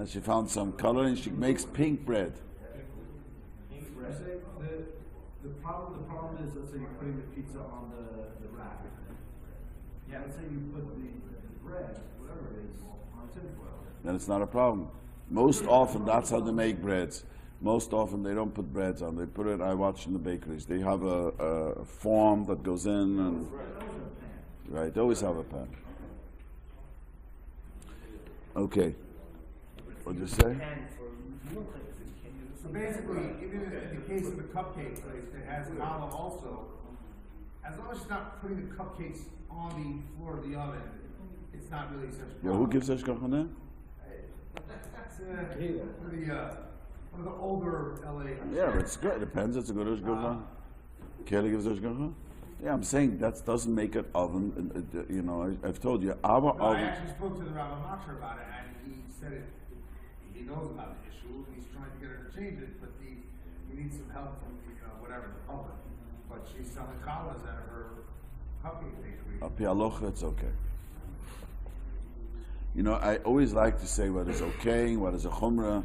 she found some coloring. She makes pink bread. The problem is, let's say you're putting the pizza on the rack. Yeah, let's say you put the bread, whatever it is, on tinfoil. Then it's not a problem. Most often, that's how they make breads. Most often, they don't put breads on. They put it, I watch in the bakeries. They have a form that goes in, and right, they always have a pan. Okay. What'd you say? So basically, even in the case of the cupcake place that has challah also, as long as she's not putting the cupcakes on the floor of the oven, it's not really such a Yeah, problem. who gives Hashgacha there? One of the older LA. Yeah, it's good. It depends. It's a good Hashgacha. Kelly gives Hashgacha? Yeah, I'm saying that doesn't make it oven. You know, I've told you, our No, I oven. actually spoke to the Rabbi Macher about it, and he said it. He knows about the issue. He's trying to get her to change it, but he needs some help from whatever the public. But she's selling challahs out of her cupcake bakery. Al pi halacha, it's okay. You know, I always like to say what is okay, what is a chumrah,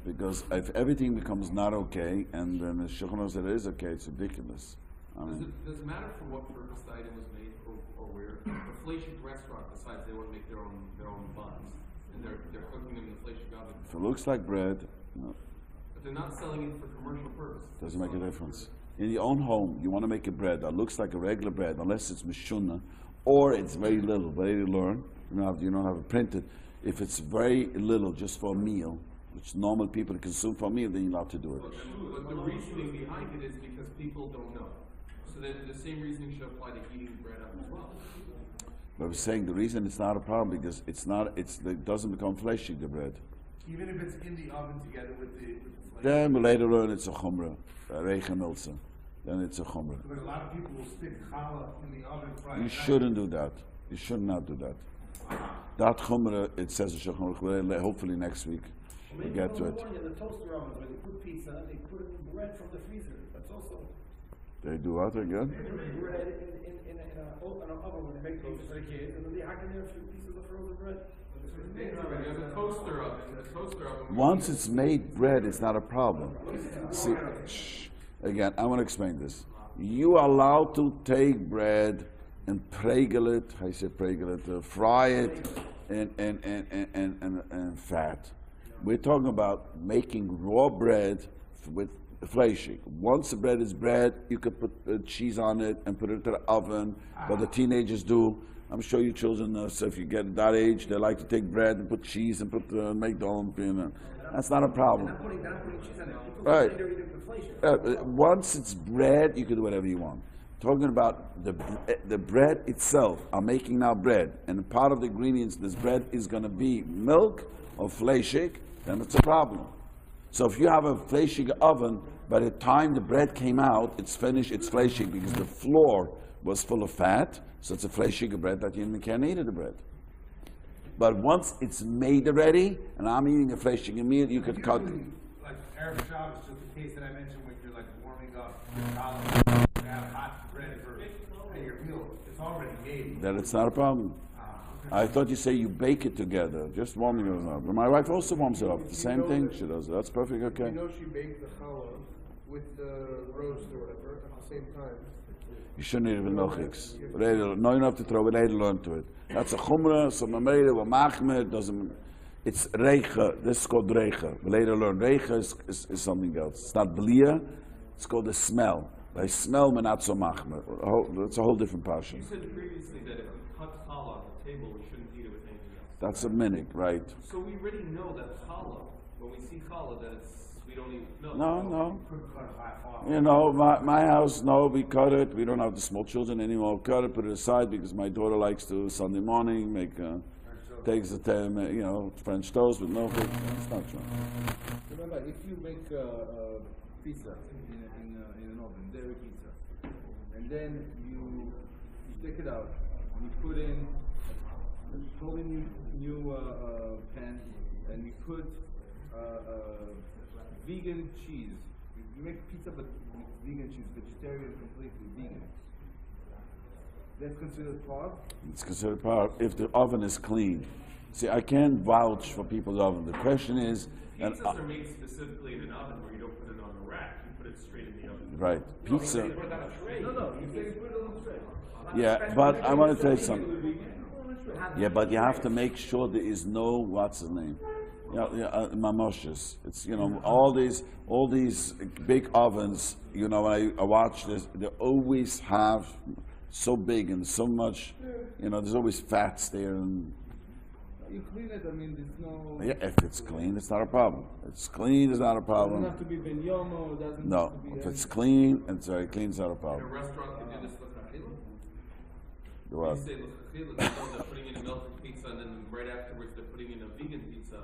because if everything becomes not okay, and then the Shiurim said it is okay, it's ridiculous. I mean, Does it matter for what purpose the item was made or where? The fleshing restaurant decides they want to make their own buns, and they're cooking them in the fleshing oven. if it looks like bread, no, But they're not selling it for commercial purpose. doesn't make a difference. In your own home, you want to make a bread that looks like a regular bread, unless it's mishuna, or it's very little, very learn. You don't have it printed. If it's very little, just for a meal, which normal people consume for a meal, then you're allowed to do it. But the reasoning behind it is because people don't know. So then the same reasoning should apply to heating bread up as well. But I'm saying the reason it's not a problem because it doesn't become fleshy, the bread. Even if it's in the oven together with the flavor. Then we later learn it's a chumrah, a reicha milsa. Then it's a chumrah. Because a lot of people will stick challah in the oven Friday You night. shouldn't do that. You should not do that. That chumrah, it says in Shulchan Aruch, hopefully next week we'll get to it. In the toaster oven, when they put pizza, they put in bread from the freezer. That's also They do what again? bread in an oven when they make toast for the kids, and then they hack in there a few pieces of frozen bread. The toaster oven. Once it's made bread, it's not a problem. See, again, I want to explain this. You are allowed to take bread and pregel it, I say pregel it, fry it and fat. We're talking about making raw bread with fleshing. Once the bread is bread, you could put cheese on it and put it into the oven, what the teenagers do. I'm sure you children, so if you get that age, they like to take bread and put cheese and make their own, that's not a problem. They're not putting cheese on it. People Right. say they're eating inflation. Once it's bread, you can do whatever you want. Talking about the bread itself, I'm making now bread, and part of the ingredients this bread is going to be milk or fleshig, then it's a problem. So if you have a fleshig oven, by the time the bread came out, it's finished, it's fleshig because the floor was full of fat, so it's a fleshig bread that you can't eat the bread. But once it's made already, and I'm eating a fleshig meal, you could cut. Usually, like Arab Shabbos, just the case that I mentioned when you're like warming up challah, you have hot bread for your meal. It's already made. Then it's not a problem. I thought you say you bake it together, just warming it up. My wife also warms it up. The same thing she does. That's perfect, okay. You know she baked the challah with the roast or whatever at the same time. You shouldn't eat it with milchiks. No enough to throw it, learn to it. That's a chumrah, so mamele, wa machmer, doesn't, it's reicha, this is called reicha. We later learn reicha is something else. It's not blia, it's called the smell. By smell, but not so machmer. It's a whole different passion. You said previously that if we cut challah on the table, we shouldn't eat it with anything else. That's a minig, right? So we already know that challah, when we see challah, that we don't eat milk. No. You know, my house, no, we cut it. We don't have the small children anymore. Cut it, put it aside because my daughter likes to Sunday morning make, takes the time, French toast with milk. That's not true. Remember, if you make pizza in an oven, dairy pizza, and then you take it out and you put in a totally new pan, and you put vegan cheese. You make pizza but with vegan cheese, vegetarian, completely vegan. That's considered parv? It's considered parv if the oven is clean. See, I can't vouch for people's oven. The question is... Pizzas are made specifically in an oven where you don't put it on a rack. You put it straight in the oven. Right. Pizza... No, you say put it on the tray. Yeah, but I want to tell you something. Yeah, but you have to make sure there is no, what's his name? Mamoshes. It's, all these big ovens, when I watch this, they always have so big and so much, there's always fats there. And you clean it, there's no... Yeah, if it's clean, it's not a problem. It's clean, it's not a problem. It doesn't have to be benyomo, it doesn't No, have to be... if it's clean, and it's very clean, it's not a In a problem. restaurant, you do this l'chachila? The what? You say l'chachila, they're putting in a milk pizza, and then right afterwards they're putting in a vegan pizza.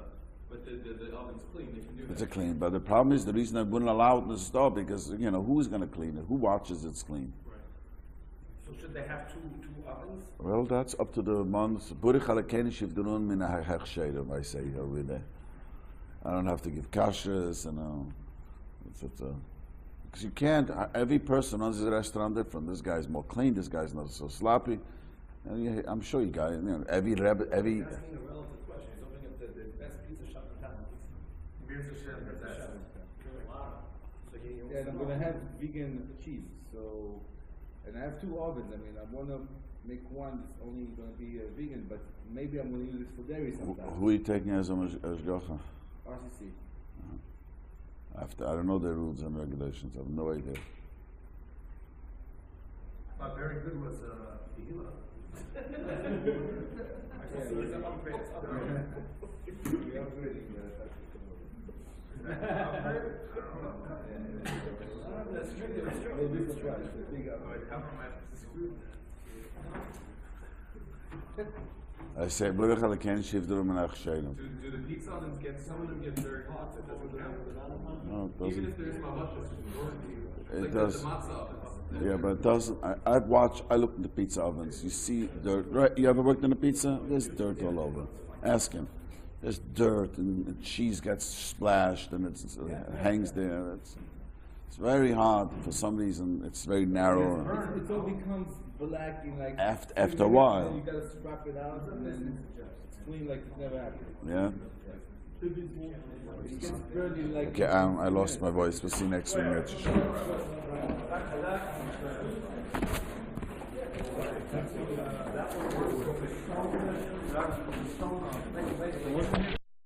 But the oven's clean, they can do that. It's a clean, but the problem is the reason I wouldn't allow it in the store because who's going to clean it? Who watches it's clean? Right. So should they have two ovens? Well, that's up to the months. I say over there. I don't have to give kashas, because you can't. Every person runs his restaurant different. This guy's more clean. This guy's not so sloppy. And I'm sure you got it. Every rebbe, every. Asking a relative question. He's opening up the best pizza shop in town. And I'm gonna have vegan cheese. So, and I have two ovens. I wanna make one that's only gonna be vegan, but maybe I'm gonna use it for dairy sometime. Who are you taking as a Ashgacha? RCC. I don't know their rules and regulations. I have no idea. Very good was Tehillah. I say, Baruch Alechen Shivdurim Menach Shalom. Do the pizza ovens some of them get very hot, it doesn't count? No, it doesn't. Even if there's mamashas, It like does. the matzah ovens. Yeah, but it doesn't. I look in the pizza ovens. You see dirt. Right? You ever worked in a pizza? There's dirt all over. Ask him. There's dirt and the cheese gets splashed and it hangs there. It's very hard for some reason. It's very narrow. It all becomes black in like After a while. You gotta scrap it out and then it's clean like it never happened. Yeah. It gets barely like. Okay, I lost my voice. We'll see you next week.